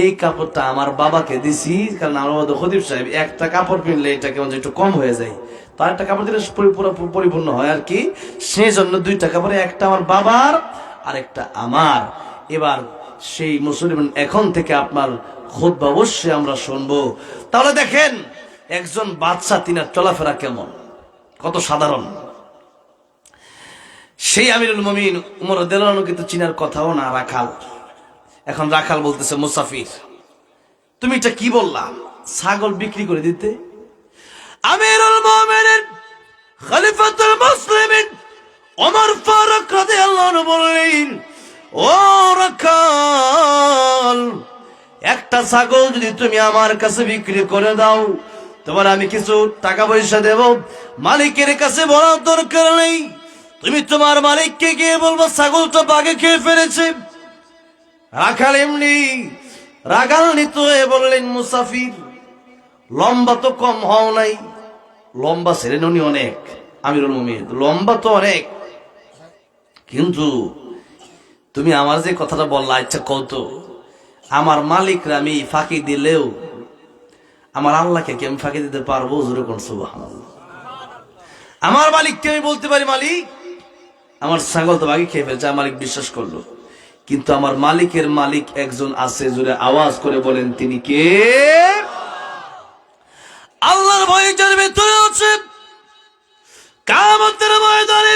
এই কাপড়টা আমার বাবাকে দিছি, কারণ আমার বাবা খতিব সাহেব, একটা কাপড় কিনলে এটা কেমন একটু কম হয়ে যায়, তো একটা কাপড় দিলে পরিপূর্ণ হয় আর কি, সেই জন্য দুইটা কাপড়ে, একটা আমার বাবার আর একটা আমার। এবার সেই মুসলমান, এখন থেকে আপনার খুতবা অবশ্যই আমরা শুনবো। তাহলে দেখেন একজন বাদশা, তিনার চলাফেরা কেমন, কত সাধারণ। সেই আমিরুল মুমিনিন উমর রাদিয়াল্লাহু আনহু কিন্তু চিনার কথাও না, রাখাল। এখন রাখাল বলতেছে, মুসাফির তুমি এটা কি বললা, ছাগল বিক্রি করে দিতে? আমিরুল মুমিনিন খলিফাতুল মুসলিমিন ওমর ফারুক রাদিয়াল্লাহু আনহু বললেন, ও রাখাল, একটা ছাগল যদি তুমি আমার কাছে বিক্রি করে দাও, তোমার আমি কিছু টাকা পয়সা দেব, মালিকের কাছে বলার দরকার নেই, তুমি তোমার মালিককে গিয়ে বলবো ছাগলটা বাঘে খেয়ে ফেলেছে। রাখাল এমনি রাগান্বিত হয়ে বললেন, মুসাফির লম্বা তো কম হও নাই, লম্বা ছিলেন উনি অনেক, আমিরুল মুমিনিন লম্বা তো অনেক, কিন্তু তুমি আমার যে কথাটা বললা, ইচ্ছা কত, আমার মালিকরা আমি ফাঁকি দিলেও আমার আল্লাহকে কি আমি ফাঁকি দিতে পারবো? জোরে কোন সুবহানাল্লাহ। আমার মালিককে আমি বলতে পারি, মালিক আমার ছাগল তো বাঘে খেয়ে ফেলছে, মালিক বিশ্বাস করলো, কিন্তু আমার মালিকের মালিক একজন আছে, জোরে আওয়াজ করে বলেন তিনি কে? আল্লাহর ভয়টার ভিতরে আছে, কিয়ামতের ময়দানে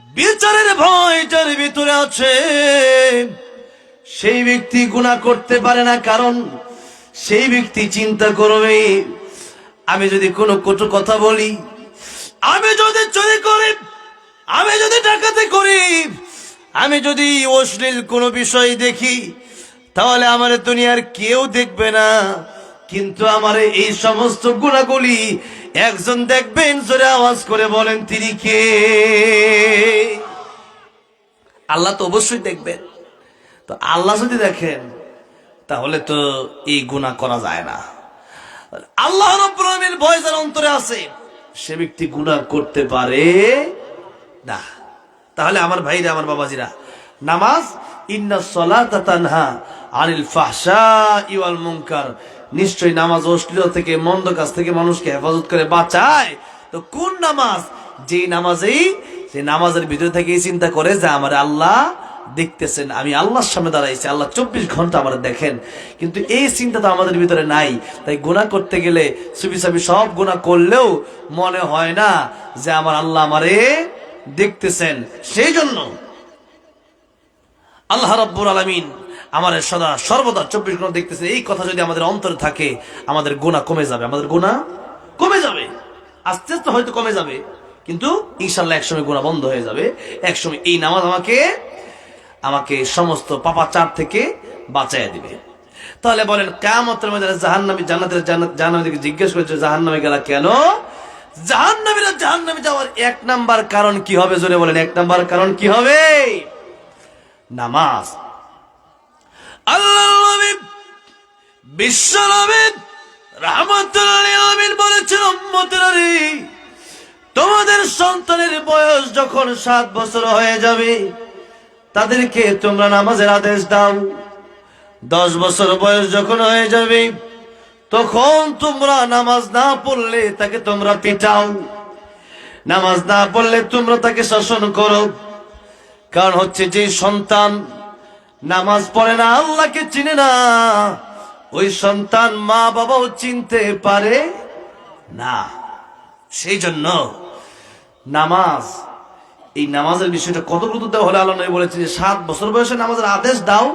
বিচারের ভয়টার ভিতরে আছে। সেই ব্যক্তি গুনাহ করতে পারে না, কারণ সেই ব্যক্তি চিন্তা করবে, আমি যদি কোনো কটু কথা বলি, আমি যদি চুরি করি, আমি যদি ডাকাতি করি, আমি যদি অশ্লীল কোনো বিষয় দেখি, তাহলে আমার দুনিয়ার কেউ দেখবে না, কিন্তু আমার এই সমস্ত গুনাহগুলি একজন দেখবেন, জোরে আওয়াজ করে বলেন তিনি কে? আল্লাহ তো অবশ্যই দেখবেন। তো আল্লাহ যদি দেখেন, তাহলে তো এই গুনাহ করা যায় না। আল্লাহ রাব্বুল আলামিনের ভয় যার অন্তরে আছে, সে ব্যক্তি গুনাহ করতে পারে না। তাহলে আমার ভাইরা, আমার বাবাজিরা, নামাজ, ইন্নাস সালাতা তানহা আনিল ফাহশাই ওয়াল মুনকার, নিশ্চয়ই নামাজ অশ্লীলতা থেকে, মন্দ কাজ থেকে মানুষকে হেফাজত করে বাঁচায়। তো কোন নামাজ? যেই নামাজেই, সেই নামাজের ভিতরে থেকে চিন্তা করে যে আমার আল্লাহ দেখতেছেন, আমি আল্লাহর সামনে দাঁড়াইছি, আল্লাহ 24 ঘন্টা আমার দেখেন, কিন্তু এই চিন্তা তো আমাদের ভিতরে নাই। তাই গুনাহ করতে গেলে চুপি চাপি সব গুনাহ করলেও মনে হয় না যে আমার আল্লাহ আমারে দেখতেছেন। সেই জন্য আল্লাহ রাব্বুল আলামিন আমাদের সদা সর্বদা 24 ঘন্টা দেখতেছেন। এই কথা যদি আমাদের অন্তরে থাকে, আমাদের গুনাহ কমে যাবে, আমাদের গুনাহ কমে যাবে, আস্তে আস্তে হয়তো কমে যাবে, কিন্তু ইনশাআল্লাহ একসময় গুনাহ বন্ধ হয়ে যাবে। একসময় এই নামাজ আমাকে সমস্ত পাপাচার থেকে বাঁচাইয়া দিবে। তাহলে বলেন, কিয়ামতের ময়দানে জাহান্নামী জান্নাতীকে জিজ্ঞেস করেছে, জাহান্নামে গেলা কেন? জাহান্নামীরা জাহান্নামে যাওয়ার এক নাম্বার কারণ কি হবে? জোরে বলেন, এক নাম্বার কারণ কি হবে? নামাজ। আল্লাহর নবী বিশ্ব নবী রাহমাতুল লিল আলামিন বলেছেন, উম্মতেরা রে, তোমাদের সন্তানের বয়স যখন 7 বছর হয়ে যাবে, তাদেরকে তোমরা নামাজের আদেশ দাও। 10 বছর বয়স যখন হয়ে যাবে, তখন তোমরা নামাজ না পড়লে তাকে তোমরা পিটাও, নামাজ না পড়লে তোমরা তাকে শাসন করো। কারণ হচ্ছে, যে সন্তান নামাজ পড়ে না, আল্লাহকে চিনে না, ওই সন্তান মা বাবাও চিনতে পারে না। সেই জন্য নামাজ, এই নামাজের বিষয়টা কত গুরুত্ব দেওয়া হলে আল্লাহ নবী বলেছেন যে 7 বছর বয়সে নামাজের আদেশ দাও,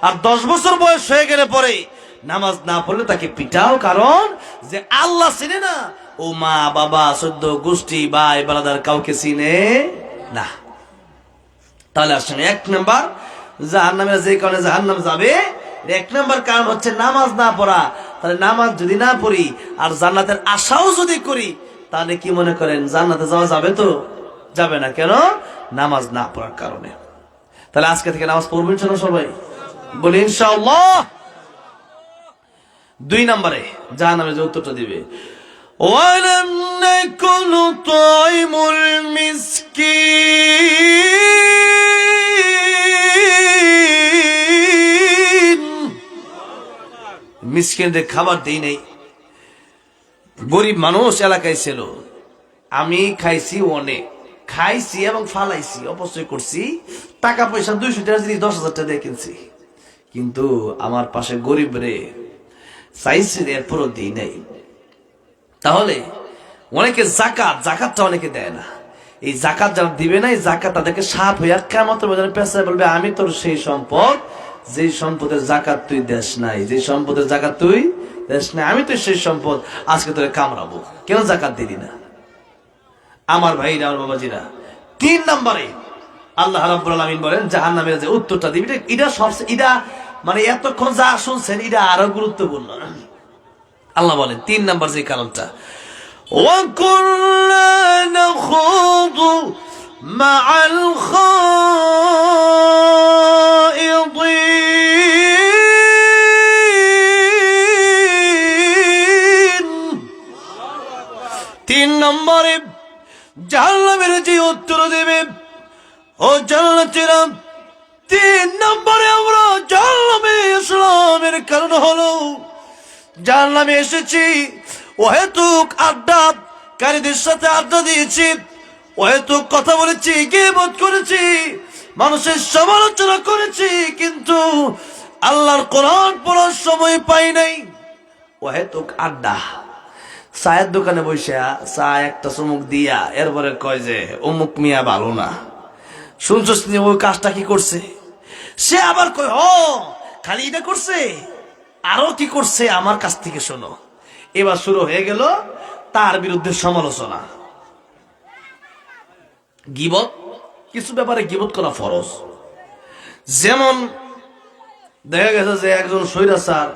আর 10 বছর বয়স হয়ে গেলে পরে নামাজ না পড়লে তাকে পিটাও। কারণ যে আল্লাহ চিনে না, ও মা বাবা, সদ্য গোষ্ঠী, ভাই ব্রাদার কাউকে চিনে না। তাহলে আসেন, 1 নাম্বার জাহান্নামে যে কারণে জাহান্নাম যাবে, 1 নাম্বার কারণ হচ্ছে নামাজ না পড়া। তাহলে নামাজ যদি না পড়ি আর জান্নাতের আশাও যদি করি, তাহলে কি মনে করেন জান্নাতে যাওয়া যাবে? তো যাবে না। কেন? নামাজ না পড়ার কারণে। তাহলে আজকে থেকে নামাজ পড়বেন না সবাই? বলি ইনশাআল্লাহ। 2 নম্বরে জাহান্নামে যে উত্তরটা দিবে, ওয়ালাম নাকুনু তু'ইমুল মিসকিন, মিসকিনদের খাবার দেই নাই। গরিব মানুষ এলাকায় ছিল, আমি খাইছি অনেক, খাইছি এবং ফালাইছি, অপচয় করছি। টাকা পয়সা 200 টাকা জিনিস 10,000 টাকা দিয়ে কিনছি, কিন্তু আমার পাশে গরিব রে চাইছি, এরপরও দিই নাই। তাহলে অনেকে জাকাতটা অনেকে দেয় না। এই জাকাত যারা দিবে না, এই জাকাত তাদেরকে সাপ হইয়া কিয়ামতের ময়দানে পেঁচায় বলবে, আমি তোর সেই সম্পদ, যেই সম্পদের জাকাত তুই দেস নাই, যে সম্পদের জাকাত তুই দেস নাই, আমি তো সেই সম্পদ আজকে তোরে কামড়াবো, কেন জাকাত দিলি না? আমার ভাইরা, আমার বাবাজিরা, 3 নম্বরে আল্লাহ রাব্বুল আলামিন বলেন জাহান্নামের যে উত্তরটা দিবে, এটা সবচেয়ে, এটা মানে এতক্ষণ যা শুনছেন এটা আরো গুরুত্বপূর্ণ। আল্লাহ বলেন 3 নম্বর যে কারণটা, وَكُنَّا نَخُوضُ مَعَ الْخَائِضِينَ। 3 নম্বরে জাহান্নামের যে উত্তর দেবে, ও জান্নাতীরা, 3 নম্বরে আমরা জাহান্নামে ইসলামের কারণ হলো জাহান্নামে এসেছি অহেতুক আড্ডাকারীদের সাথে আড্ডা দিয়েছি, অহেতুক কথা বলেছি, গীবত করেছি, মানুষের সমালোচনা করেছি, কিন্তু আল্লাহর কোরআন পড়ার সময় পাই নাই। অহেতুক আড্ডা, চায়ের দোকানে বসে চা একটা চুমুক দিয়া এরপরে কয় যে অমুক মিয়া ভালো না, শুনছস নি ওই কাজটা কি করছে, সে আবার কয় ও খালি এটা করছে, আরো কি করছে আমার কাছ থেকে শোনো। এবার শুরু হয়ে গেল তার বিরুদ্ধে সমালোচনা। গীবত, কিছু ব্যাপারে গীবত করা ফরজ। যেমন দেখা গেছে যে একজন স্বৈরাচার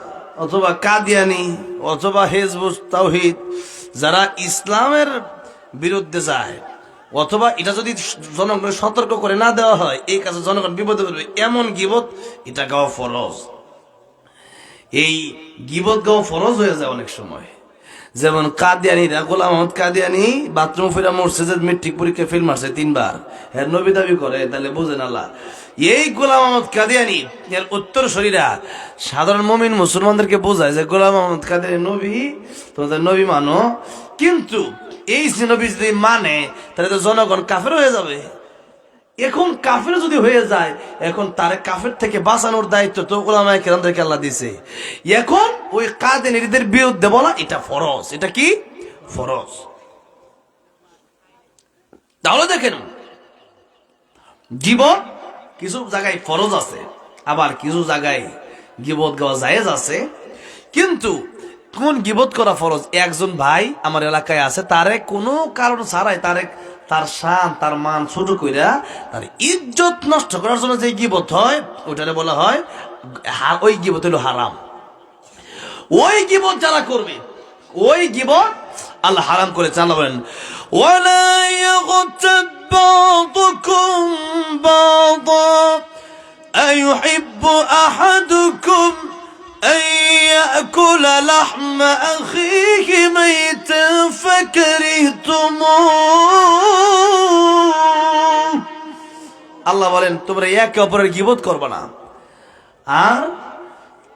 অথবা কাদিয়ানি অথবা হিজবুত তাওহীদ যারা ইসলামের বিরুদ্ধে যায়, অথবা এটা যদি জনগণকে সতর্ক করে না দেওয়া হয়, এই কাজে জনগণ বিপদে পড়বে, এমন গীবত এটা গাওয়া ফরজ। এই গীবত গাওয়া ফরজ হয়ে যায় অনেক সময়। যেমন কাদিয়ানিরা, গোলাম আহমদ কাদিয়ানি বাথরুম ফিরা মরছে যে মেট্রিক পরীক্ষা ফেল মারছে 3 বার, এর নবী দাবি করে, তাহলে বুঝেন আল্লাহ। এই গোলাম আহমদ কাদিয়ানি এর উত্তর শরীরা সাধারণ মুমিন মুসলমানদেরকে বোঝায় যে গোলাম আহমদ কাদিয়ানি নবী, তোমাদের নবী মানো, কিন্তু এই নবী যদি মানে তাহলে তো জনগণ কাফের হয়ে যাবে। এখন কাফের যদি হয়ে যায়, এখন তার কাফের থেকে বাঁচানোর দায়িত্ব তো উলামায়ে কেরামদেরকে আল্লাহ দিয়েছে। এখন ওই কাদিয়ানীদের বিরুদ্ধে বলা এটা ফরজ। এটা কি ফরজ? তাহলে দেখেন, গীবত কিছু জায়গায় ফরজ আছে, আবার কিছু জায়গায় গীবত গাওয়া জায়েজ আছে। কিন্তু কোন গীবত করা ফরজ? একজন ভাই আমার এলাকায় আছে, তারে কোনো কারণ ছাড়াই তার শান, তার মান ছোট কইরা তার ইজ্জত নষ্ট করার জন্য যে গীবত হয়, ওটারে বলা হয়, ওই গীবত হলো হারাম। ওই গীবত যারা করবে, ওই গীবত আল্লাহ হারাম করেছে। আল্লাহ বলেন, ওয়ালা ইয়াগতাব বা'দুকুম বা'দা আইয়ুহিব্বু আহাদুকুম أن يأكل لحم أخيه ميتا فكرهتموه। আল্লাহ বলেন তোমরা একে অপরের গীবত করবে না। আর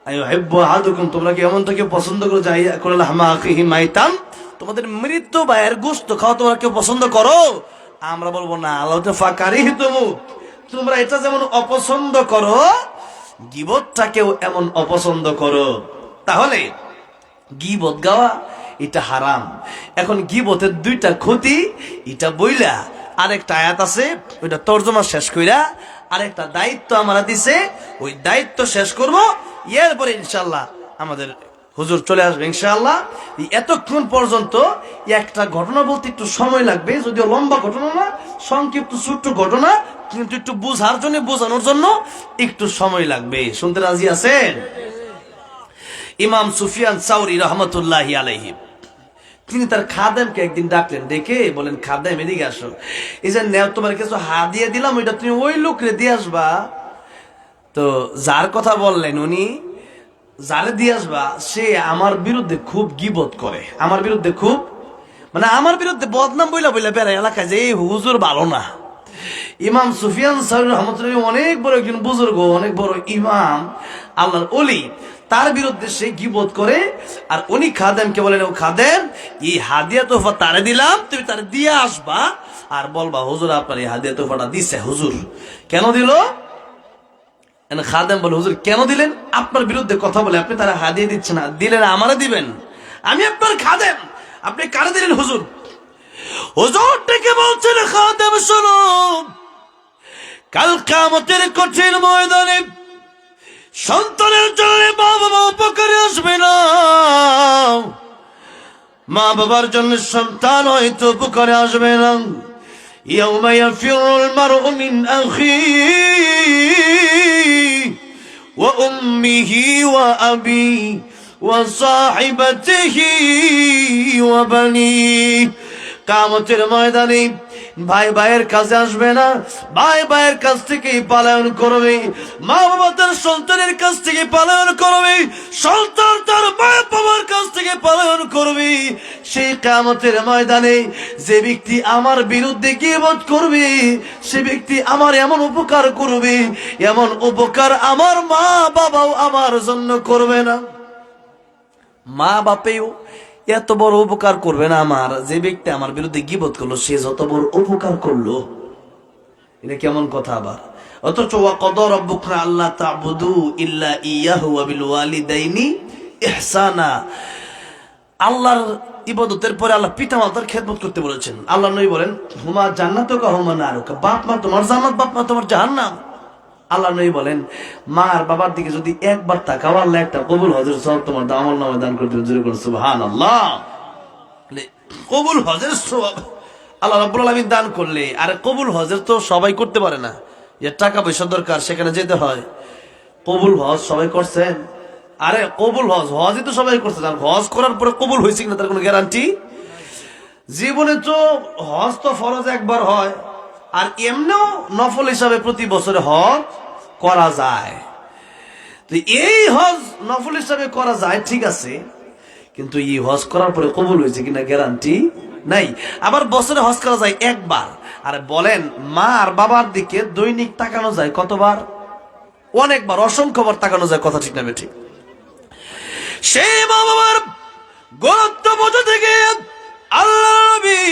আইয়ুহিব্বু আহাদুকুম, তোমরা কি এমন থেকে পছন্দ করো যে ইয়াকুল লাহমা আখিহি মাইতান, তোমাদের মৃত ভাইয়ের গোশত খাওয়া তোমরা কেউ পছন্দ করো? আমরা বলবো না। আল্লাহ তো ফাকারিহতুমু, তোমরা এটা যেমন অপছন্দ করো, গীবতটাকেও এমন অপছন্দ করো। তাহলে গীবত গাওয়া এটা হারাম। এখন গীবতের 2টা ক্ষতি, এটা বইলা আরেকটা আয়াত আছে, ওইটা তর্জমা শেষ কইরা আরেকটা দায়িত্ব আমরা দিছে, ওই দায়িত্ব শেষ করব, এরপরে ইনশাআল্লাহ আমাদের হুজুর চলে আসবে ইনশাআল্লাহ। এতক্ষণ পর্যন্ত একটা ঘটনা বলতে একটু সময় লাগবে, যদিও লম্বা ঘটনা না, সংক্ষিপ্ত ছোট্ট ঘটনা, কিন্তু একটু বোঝার জন্য, বোঝানোর জন্য একটু সময় লাগবে। শুনতে রাজি আছেন? ইমাম সুফিয়ান সাউরি রহমতুল্লাহি আলাইহি, তিনি তার খাদেমকে একদিন ডাকলেন, ডেকে বলেন, খাদেম এদিকে আসো, এই যে তোমার কিছু হাদিয়া দিলাম, ওইটা তুমি ওই লোকরে দিয়ে আসবা। তো যার কথা বললেন উনি, যারে দিয়ে আসবা সে আমার বিরুদ্ধে খুব গীবত করে, আমার বিরুদ্ধে খুব মানে আমার বিরুদ্ধে বদনাম বইলা বইলা বেড়ায় এলাকায় যে এই হুজুর ভালো না। ইমাম সুফিয়ান সাউরি রহমতুল্লাহ অনেক বড় একজন বুজুর্গ, অনেক বড় ইমাম, আল্লাহর ওলি, তার বিরুদ্ধে সে গীবত করে। আর উনি খাদেমকে বলেন, ও খাদেম, এই হাদিয়া তোফা তারে দিলাম, তুমি তারে দিয়ে আসবা আর বলবা হুজুর আপনার এই হাদিয়া তোফাটা দিছে। হুজুর কেন দিল? খাদেম বলে, হুজুর কেন দিলেন? আপনার বিরুদ্ধে কথা বলে আপনি তারা হাদিয়া দিচ্ছেন না, দিলেন আমারে দিবেন, আমি আপনার খাদেম, আপনি কারে দিলেন? হুজুর হুজুর ডেকে বলছেন, খাদেম শোনো, কাল কিয়ামতের কঠিন ময়দানে সন্তানের জন্য মা বাবা উপকারে আসবে না, মা বাবার জন্য সন্তান হয়তো উপকারে আসবে না। ইয়াউমা ইয়াফিরুল মারউ মিন আখিহি ওয়া উম্মিহি ওয়া আবি ওয়া সাহিবাতিহি ওয়া বানিহি। কিয়ামতের ময়দানে ভাই ভাইয়ের কাছে আসবে না, ভাই ভাইয়ের কাছ থেকে পলায়ন করবে, মা বাবা তার সন্তানের কাছ থেকে পলায়ন করবে, সন্তান তার মা বাবার কাছ থেকে পলায়ন করবে। সেই কিয়ামতের ময়দানে যে ব্যক্তি আমার বিরুদ্ধে গীবত করবে, সে ব্যক্তি আমার এমন উপকার করবে, এমন উপকার আমার মা বাবাও আমার জন্য করবে না। মা বাপেও এত বড় উপকার করবে না আমার, যে ব্যক্তি আমার বিরুদ্ধে গীবত করলো সে যত বড় উপকার করলো। এটা কেমন কথা আবার? অথচ ওয়া ক্বাদা রাব্বুকা আল্লা তা'বুদু ইল্লা ইয়াহু ওয়া বিল ওয়ালিদাইনি ইহসানা। আল্লাহর ইবাদতের পরে আল্লাহ পিতামাতার খেদমত করতে বলেছেন। আল্লাহ নবী বলেন, হুমা জান্নাতুকা হুমা নারুকা, বাপ মা তোমার জান্নাত, বাপ মা তোমার জাহান্নাম। আল্লাহ নবী বলেন, মা আর বাবার দিকে যদি একবার তাকাও, আল্লাহ একটা কবুল হজের সওয়াব তোমার আমলনামায় দান করে দিবেন। জোরে করে সুবহানাল্লাহ। কবুল হজের সওয়াব আল্লাহ রাব্বুল আলামিন দান করলে, আর কবুল হজের তো সবাই করতে পারে না, যে টাকা পয়সা দরকার সেখানে যেতে হয়। কবুল হজ সবাই করছেন? আরে কবুল হজই তো সবাই করছে, আর হজ করার পরে কবুল হয়েছে কিনা তার কোনো গ্যারান্টি জীবনে তো। হজ তো ফরজ একবার হয়, আর এমনিও নফল হিসাবে প্রতি বছরে হজ করা যায়। তো এই হজ নফল হিসাবে করা যায়, ঠিক আছে, কিন্তু এই হজ করার পরে কবুল হয়েছে কিনা গ্যারান্টি নাই। আবার বছরে হজ করা যায় একবার। আর বলেন, মা আর বাবার দিকে দৈনিক তাকানো যায় কতবার? অনেকবার, অসংখ্যবার তাকানো যায়। কথা ঠিক না ঠিক? সেই মা বাবার গুরুত্ব বোঝাতে গিয়ে আল্লাহ নবী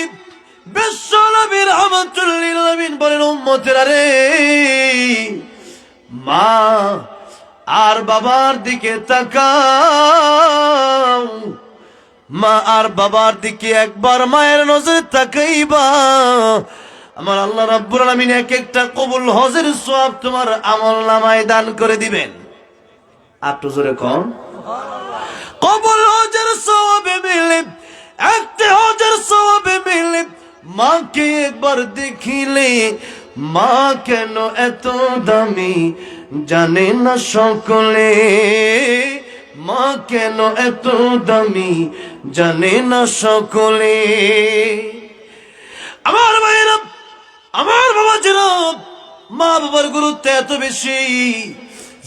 বিশ্ব নবী রাহমাতুল লিল আলামিন বলেন, উম্মতেরা রে, মা আর বাবার দিকে তাকাও, মা আর বাবার দিকে একবার মায়ের নজরে তাকাইবা, আমার আল্লাহ রাব্বুল আলামিন এক একটা কবুল হজের সওয়াব তোমার আমলনামায় দান করে দিবেন। একটু জোরে কোন কবুল হজের সওয়াবে মিলে, একটা হজের সওয়াবে মিলে মাকে একবার দেখিলে, মা কেন এত দামি জানে না সকলে, মা কেন এত দামি জানে না সকলে। আমার ভাইরা, আমার বাবা ছিল, মা বাবার গুরুত্ব এত বেশি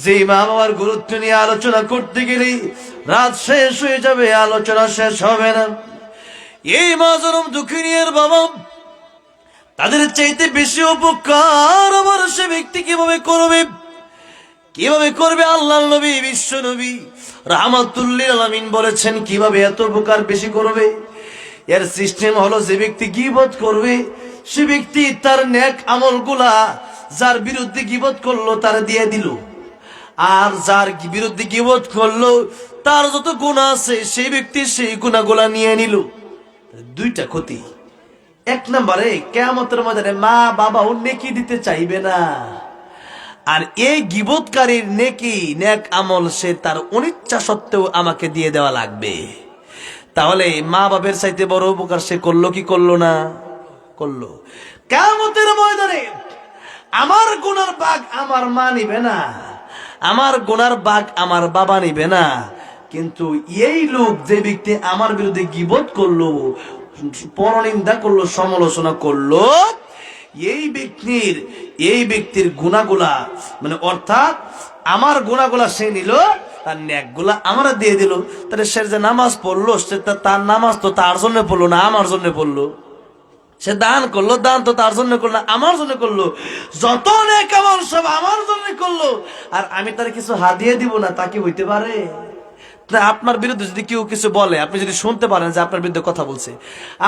যে মা বাবার গুরুত্ব নিয়ে আলোচনা করতে গেলে রাত শেষ হয়ে যাবে, আলোচনা শেষ হবে না। এই মা জনম দুঃখিনীর বাবা, তাদের চাইতে বেশি উপকার আবার সে ব্যক্তি কিভাবে করবে? কিভাবে করবে? আল্লাহ নবী, বিশ্ব নবী রাহমাতুল লিল আলামিন বলেছেন কিভাবে এত উপকার বেশি করবে। এর সিস্টেম হলো, যে ব্যক্তি গীবত করবে সে ব্যক্তি তার নেক আমলগুলা যার বিরুদ্ধে গীবত করলো তার দিয়ে দিল, আর যার বিরুদ্ধে গীবত করলো তার যত গুনাহ আছে সেই ব্যক্তি সেই গুনাহগুলা নিয়ে নিল। দুইটা ক্ষতি। এক নম্বরে, কিয়ামতের ময়দানে মা বাবাও নেকি দিতে চাইবে না, আর এই গীবতকারীর নেকি নেক আমল সে তার অনিচ্ছা সত্ত্বেও আমাকে দিয়ে দেওয়া লাগবে। তাহলে মা বাবার চাইতে বড় উপকার সে করলো কি করলো না? করলো। কিয়ামতের ময়দানে আমার গুনার ভাগ আমার মা নিবে না, আমার গুনার ভাগ আমার বাবা নিবে না, কিন্তু এই লোক যে ব্যক্তি আমার বিরুদ্ধে গীবত করলো, পরনিন্দা করলো, সমালোচনা করলো, এই ব্যক্তির গুনাহগুলা, মানে অর্থাৎ আমার গুনাহগুলা সে নিল, তার নেকগুলা আমরা দিয়ে দিল। তাহলে সে যে নামাজ পড়লো, সে তার নামাজ তো তার জন্য পড়লো না, আমার জন্য পড়লো। সে দান করলো, দান তো তার জন্য করলো না, আমার জন্য করলো। যত নেক আমল সব আমার জন্য করলো, আর আমি তার কিছু হাদিয়ে দিব না, তা কি হইতে পারে? আপনার বিরুদ্ধে যদি কেউ কিছু বলে, আপনি যদি শুনতে পারেন যে আপনার বিরুদ্ধে কথা বলছে,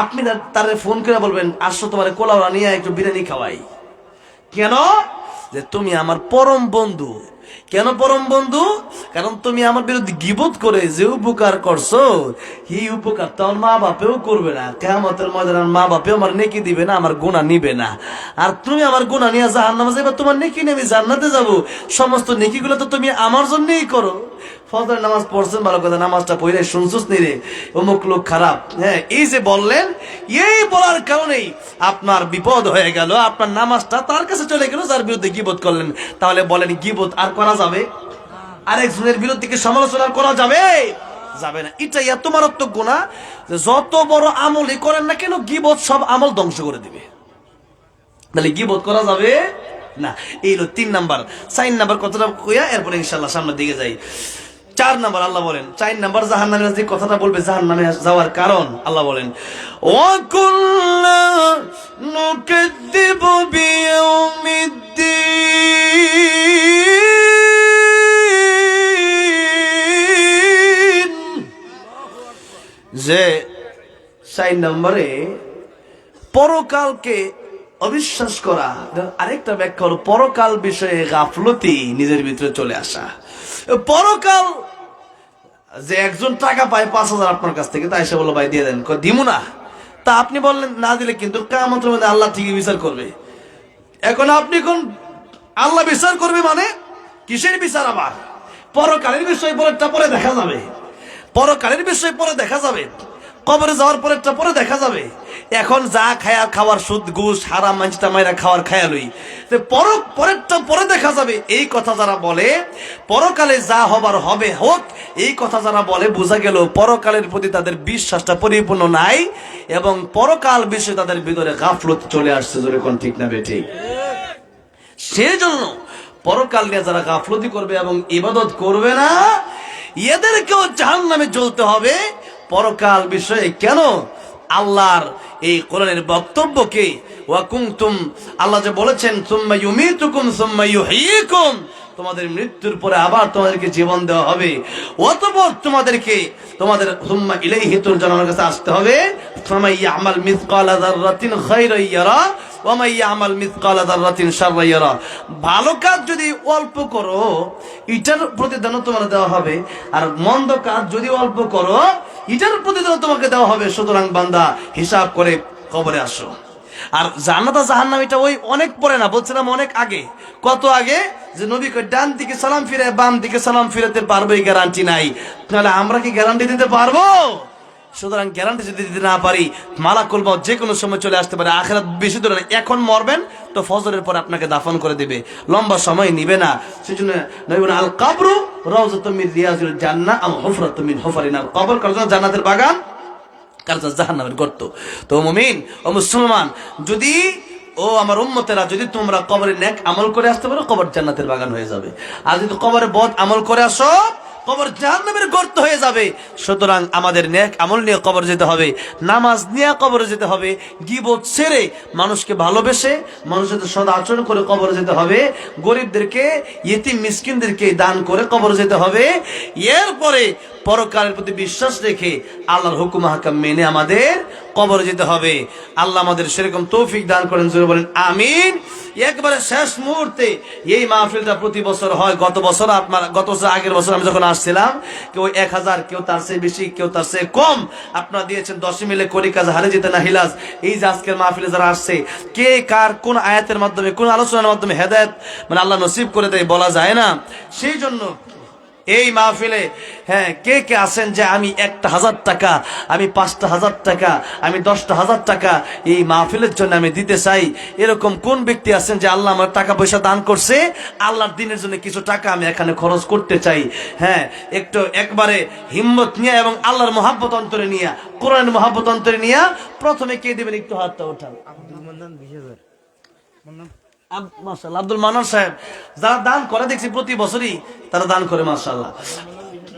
আপনি তার ফোন করে বলবেন, আসো তোমার কোলাওয়া নিয়ে একটু বিরিয়ানি খাওয়াই। কেন? যে তুমি আমার পরম বন্ধু। কেন পরম বন্ধু? কারণ তুমি আমার বিরুদ্ধে গীবত করে যে উপকার করছো, এই উপকার তো আমার মা বাপেও করবে না। কিয়ামতের ময়দানে মা বাপেও আমার নেকি দিবে না, আমার গুনাহ নিবে না। আর তুমি আমার গুনাহ নিয়ে জাহান্নামে যাবে, তোমার নেকি নিয়ে আমি জান্নাতে যাবো। সমস্ত নেকিগুলো তো তুমি আমার জন্যই করো। ফজরের নামাজ পড়ছেন, ভালো কথা, নামাজটা পড়ে শুনছস নি রে, অমুক লোক খারাপ। হ্যাঁ, এই যে বললেন, এই বলার কারণেই আপনার বিপদ হয়ে গেল, আপনার নামাজটা তার কাছে চলে গেল যার বিরুদ্ধে গীবত করলেন। তাহলে বলেন, গীবত আর করা যাবে? আরেকজনের বিরুদ্ধে কি সমালোচনা করা যাবে? যাবে না। এটা এত মারাত্মক গুনাহ যে যত বড় আমলই করেন না কেন, গীবত সব আমল ধ্বংস করে দিবে। তাহলে গীবত করা যাবে না। এই হলো 3 নাম্বার। 4 নাম্বার কথাটা কইয়া এরপরে ইনশাআল্লাহ সামনের দিকে যাই। 4 নাম্বার আল্লাহ বলেন, 4 নাম্বার জাহান্নামে যে কথাটা বলবে, জাহান্নামে যাওয়ার কারণ আল্লাহ বলেন, ওয়া কুল্লা নুকাদ্দিবু বিয়াউমিদ্দিন। যে 4 নম্বরে পরকালকে অবিশ্বাস করা। আরেকটা ব্যাখ্যা হলো পরকাল বিষয়ে গাফলতি নিজের ভিতরে চলে আসা। পরকাল যে একজন টাকা পায় 5,000 আপনার কাছ থেকে, তাই সে বললো ভাই দিয়ে দেন, দিমু না। তা আপনি বললেন না দিলে কিন্তু কিয়ামতের মধ্যে আল্লাহ ঠিকই বিচার করবে। এখন আপনি কোন আল্লাহ বিচার করবে মানে কিসের বিচার? আবার পরকালের বিষয় পরেরটা পরে দেখা যাবে। পরকালের বিষয় পরে দেখা যাবে। কবরে যাওয়ার পরেরটা পরে দেখা যাবে। এখন যা খাওয়ার সুদ ঘুষ হারাম মাঞ্চিতা মাইরা খাওয়ার খায়ালই, পরেরটা পরে দেখা যাবে। এই কথা যারা বলে পরকালে যা হবার হবে হোক, এই কথা যারা বলে, বোঝা গেল পরকালের প্রতি তাদের বিশ্বাসটা পরিপূর্ণ নাই, এবং পরকাল বিষয়ে তাদের ভিতরে গাফলত চলে আসছে। জোরে কোন ঠিক না বেঠিক? সেজন্য পরকাল নিয়ে যারা গাফলতি করবে এবং ইবাদত করবে না, এদেরকেও জাহান্নামে জ্বলতে হবে। পরকাল বিষয়ে কেন? আল্লাহর এই কোরআনের বক্তব্যকে, ওয়া কুনতুম, আল্লাহ যে বলেছেন সুম্মা ইউমিতুকুম সুম্মা ইউহয়িকুম, তোমাদের মৃত্যুর পরে আবার তোমাদেরকে জীবন দেওয়া হবে, অতঃপর তোমাদের সুম্মা ইলাইহি তুরজাউনের কাছে আসতে হবে। ফামান ইয়ামাল মিসকালা যাররাতিন খায়রান ইয়ারা ওয়া মান ইয়ামাল মিসকালা যাররাতিন শাররান ইয়ারা। ভালো কাজ যদি অল্প করো, এটার প্রতিদান তোমার দেওয়া হবে, আর মন্দ কাজ যদি অল্প করো, এটার প্রতিদান তোমাকে দেওয়া হবে। সুতরাং বান্দা, হিসাব করে কবরে আসো। আর জান্নাত আর জাহান্নাম এটা ওই অনেক পরে না, বলছিলাম অনেক আগে। কত আগে? যে নবী কই ডান দিকে সালাম ফিরে বাম দিকে সালাম ফিরাতে পারবে, এই গ্যারান্টি নাই। তাহলে আমরা কি গ্যারান্টি দিতে পারবো? সুতরাং গ্যারান্টি যদি দিতে না পারি, মালাকুল মউত যে কোনো সময় চলে আসতে পারে। আখিরাত বেশি দূরে না, এখন মরবেন তো ফজরের পর আপনাকে দাফন করে দিবে, লম্বা সময় নিবে না। সেজন্য নবী বলেন, আল কবরু রাউযাতুম মিন রিয়াজিল জান্নাহ আও হুফরাতুম মিন হুফারিনার। কবর কার জন্য জান্নাতের বাগান, কার জন্য জাহান্নামের গর্ত। তো মুমিন ও মুসলমান, যদি ও আমার উম্মতেরা, যদি তোমরা কবরে নেক আমল করে আসতে পারো, কবর জান্নাতের বাগান হয়ে যাবে। আর যদি কবরে বদ আমল করে আসো, কবর জাহান্নামের গর্ত হয়ে যাবে। সুতরাং আমাদের নেক আমল নিয়ে কবর যেতে হবে, নামাজ নিয়ে কবরে যেতে হবে, গীবত ছেড়ে মানুষকে ভালোবেসে মানুষের সাথে সদা আচরণ করে কবরে যেতে হবে, গরিবদেরকে ইতিম মিসকিনদেরকে দান করে কবরে যেতে হবে। এরপরে পরকালের প্রতি বিশ্বাস রেখে আল্লাহর হুকুম হাকাম মেনে আমাদের কবরে যেতে হবে। আল্লাহ আমাদের সেরকম তৌফিক দান করেন, জোরে বলেন আমিন। একবারে শেষ মুহূর্তে এই মাহফিলটা প্রতি বছর হয়। গত বছর আগের বছর আমি যখন আসছিলাম, কেউ 1000, কেউ তার চেয়ে বেশি, কেউ তার চেয়ে কম আপনারা দিয়েছেন। 10 মিলে করি কাজ, হারে যেতে না হিলাস। এই যে আজকের মাহফিলে যারা আসছে, কে কার কোন আয়াতের মাধ্যমে, কোন আলোচনার মাধ্যমে হেদায়েত মানে আল্লাহ নসিব করে দেয় বলা যায় না। সেই জন্য এই মাহফিলে কে কে আছেন যে আমি 1,000 টাকা, আমি 5,000 টাকা, আমি 10,000 টাকা এই মাহফিলের জন্য আমি দিতে চাই, এরকম কোন ব্যক্তি আছেন যে আল্লাহ আমার টাকা পয়সা দান করছে, আল্লাহর দিনের জন্য কিছু টাকা আমি এখানে খরচ করতে চাই? একটু একবারে হিম্মত নিয়ে এবং আল্লাহর মহাব্বত অন্তরে নিয়ে, কোরআনের মহাব্বত অন্তরে নিয়ে প্রথমে কে দিবেন একটু হাতটা ওঠান। মাশাআল্লাহ, আব্দুল মান্নান সাহেব। যারা দান করে দেখছি প্রতি বছরই তারা দান করে, মাশাআল্লাহ।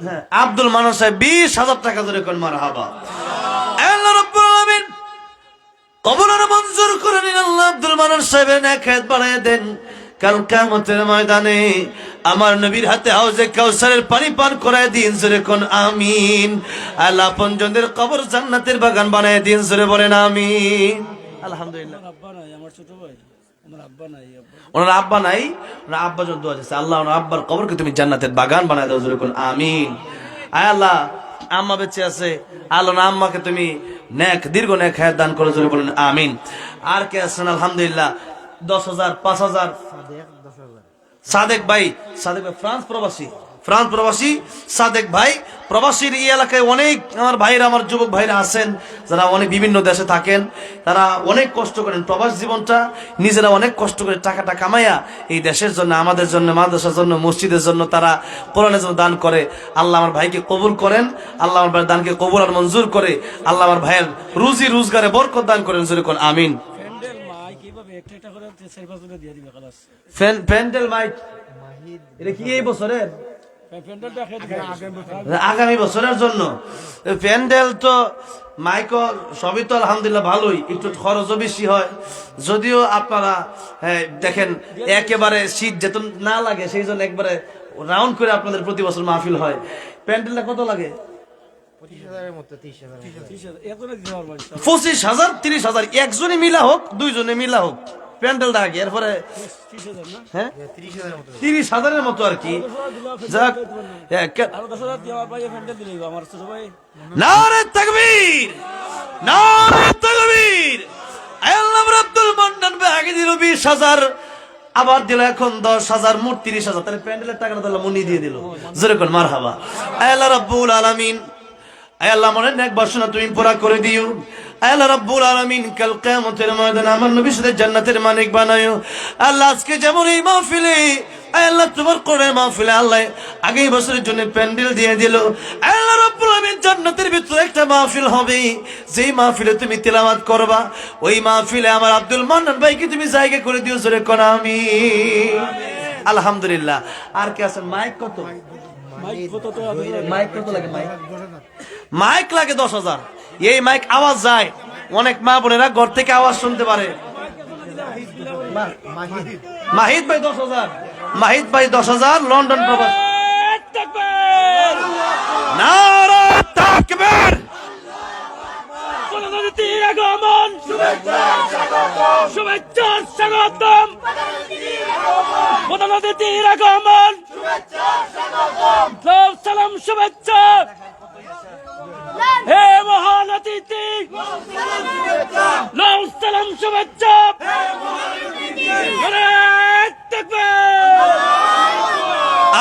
হ্যাঁ, আব্দুল মান্নান সাহেব 20,000 টাকা ধরে কোন মারহাবা। আল্লাহ রাব্বুল আলামিন কবুলের মঞ্জুর করে নিন। আল্লাহ আব্দুল মান্নান সাহেবের নেক বাড়ায় দেন। কাল কিয়ামতের ময়দানে আমার নবীর হাতে হাউজে কাউসারের পানি পান করায় দিন, জোরে কোন আমিন। আল্লাহ আপনজনদের কবর জান্নাতের বাগান বানায় দিন, জোরে বলেন আমিন। আলহামদুলিল্লাহ। ওনার আব্বা নাই, ওনার আব্বা জন্য দোয়া চাইছে, আল্লাহ ওনার আব্বার কবরকে তুমি জান্নাতের বাগান বানায় দাও, জোরে কোন আমিন। আয় আল্লাহ, আম্মা বেঁচে আছে, আল্লাহ না আম্মাকে তুমি দীর্ঘ নেক হায়াত দান করো, জোরে বলেন আমিন। আর কে আছেন? আলহামদুলিল্লাহ। 10,000, 5,000 সাদেক ভাই ফ্রান্স প্রবাসী সাদেক ভাই। প্রবাসীর এই এলাকায় অনেক আমার ভাইরা, আমার যুবক ভাইরা আছেন যারা অনেক বিভিন্ন দেশে থাকেন, তারা অনেক কষ্ট করেন। প্রবাস জীবনটা নিজেরা অনেক কষ্ট করে টাকাটা কামাইয়া এই দেশের জন্য, আমাদের জন্য, মাদ্রাসার জন্য, মসজিদের জন্য, তারা কোরআনের জন্য দান করে। আল্লাহ আমার ভাইকে কবুল করেন, আল্লাহ আমার ভাইয়ের দানকে কবুল আর মঞ্জুর করে, আল্লাহ আমার ভাইয়ের রুজি রোজগারে বরকত দান করেন, জোরে কোন আমিন। প্যান্ডেল মাইক এটা কি এই বছরের? আগামী বছরের জন্য প্যান্ডেল তো মাইক সবই তো আলহামদুলিল্লাহ ভালোই, একটু খরচও বেশি হয়। যদিও আপনারা দেখেন একেবারে শীত যেত না লাগে, সেই জন্য একবারে রাউন্ড করে আপনাদের প্রতি বছর মাহফিল হয়। প্যান্ডেলটা কত লাগে? 25,000, 30,000 একজনে মিলা হোক, দুইজনে মিলা হোক প্যান্ডেলটা আগে, এরপরে 30,000-এর মতো আর কি। যাক, নারে তাকবীর, নারে তাকবীর। আল্লাহ আব্দুল মান্নান ভাই আগে দিল 20,000, আবার দিল এখন 10,000, মোট 30,000। তাহলে প্যান্ডেলের টাকাটা তাহলে মুনি দিয়ে দিল, জোরে কোন মারহাবা। আল্লাহ রাব্বুল আলামিন, আল্লাহ মনের নেক বাসনা তুমি পুরা করে দিও। আল্লাহ রাব্বুল আলামিন কাল কিয়ামতের ময়দানে আমার নবীর সাথে জান্নাতের মালিক বানায়ো। আল্লাহ আজকে যেমন এই মাহফিলে আল্লাহ তোমার কোরআনের মাহফিলে আল্লাহ আগেই বছরের জন্য প্যান্ডেল দিয়ে দিল, আল্লাহ রাব্বুল আলামিন জান্নাতের ভিতরে একটা মাহফিল হবে, যেই মাহফিলে তুমি তেলাওয়াত করবা, ওই মাহফিলে আমার আব্দুল মান্নান ভাইকে তুমি জায়গা করে দিও, জোরে কোন আমিন। আলহামদুলিল্লাহ। আর কে আছেন? মাইক কত? মাইক কত লাগে? মাইক লাগে 10,000। এই মাইক আওয়াজ যায়, অনেক মা বোনেরা ঘর থেকে আওয়াজ শুনতে পারে। মাহিদ ভাই 10,000, মাহিদ ভাই 10,000, লন্ডন প্রবাস। নারে তাকবীর, শুভেচ্ছার স্বাগতম, সালাম শুভেচ্ছা। হে মহান অতিথি, সালাম শুভেচ্ছা।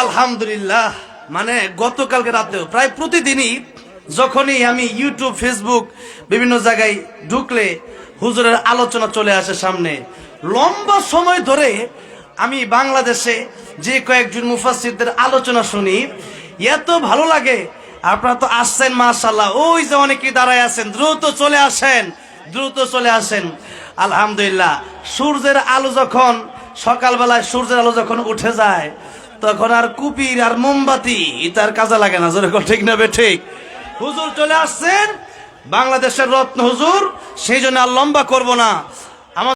আলহামদুলিল্লাহ। মানে গতকালকে রাতেও প্রায় প্রতিদিনই যখনই আমি ইউটিউব, ফেসবুক বিভিন্ন জায়গায় ঢুকলে হুজুরের আলোচনা চলে আসে সামনে। লম্বা সময় ধরে আমি বাংলাদেশে যে কয়েকজন মুফাসসিরদের আলোচনা শুনি, এত ভালো লাগে। আপনারা তো আসছেন মাশাআল্লাহ, ওই যে অনেকে দাঁড়ায় আছেন, দ্রুত চলে আসেন, দ্রুত চলে আসেন। আলহামদুলিল্লাহ। সূর্যের আলো যখন সকালবেলায় সূর্যের আলো যখন উঠে যায়, তখন আর কুপির আর মোমবাতি তার কাজে লাগে না, যেরকম ঠিক না বে ঠিক। হুজুর চলে আসছেন, বাংলাদেশের রত্ন হুজুর, সেই জন্য আর লম্বা করবো না।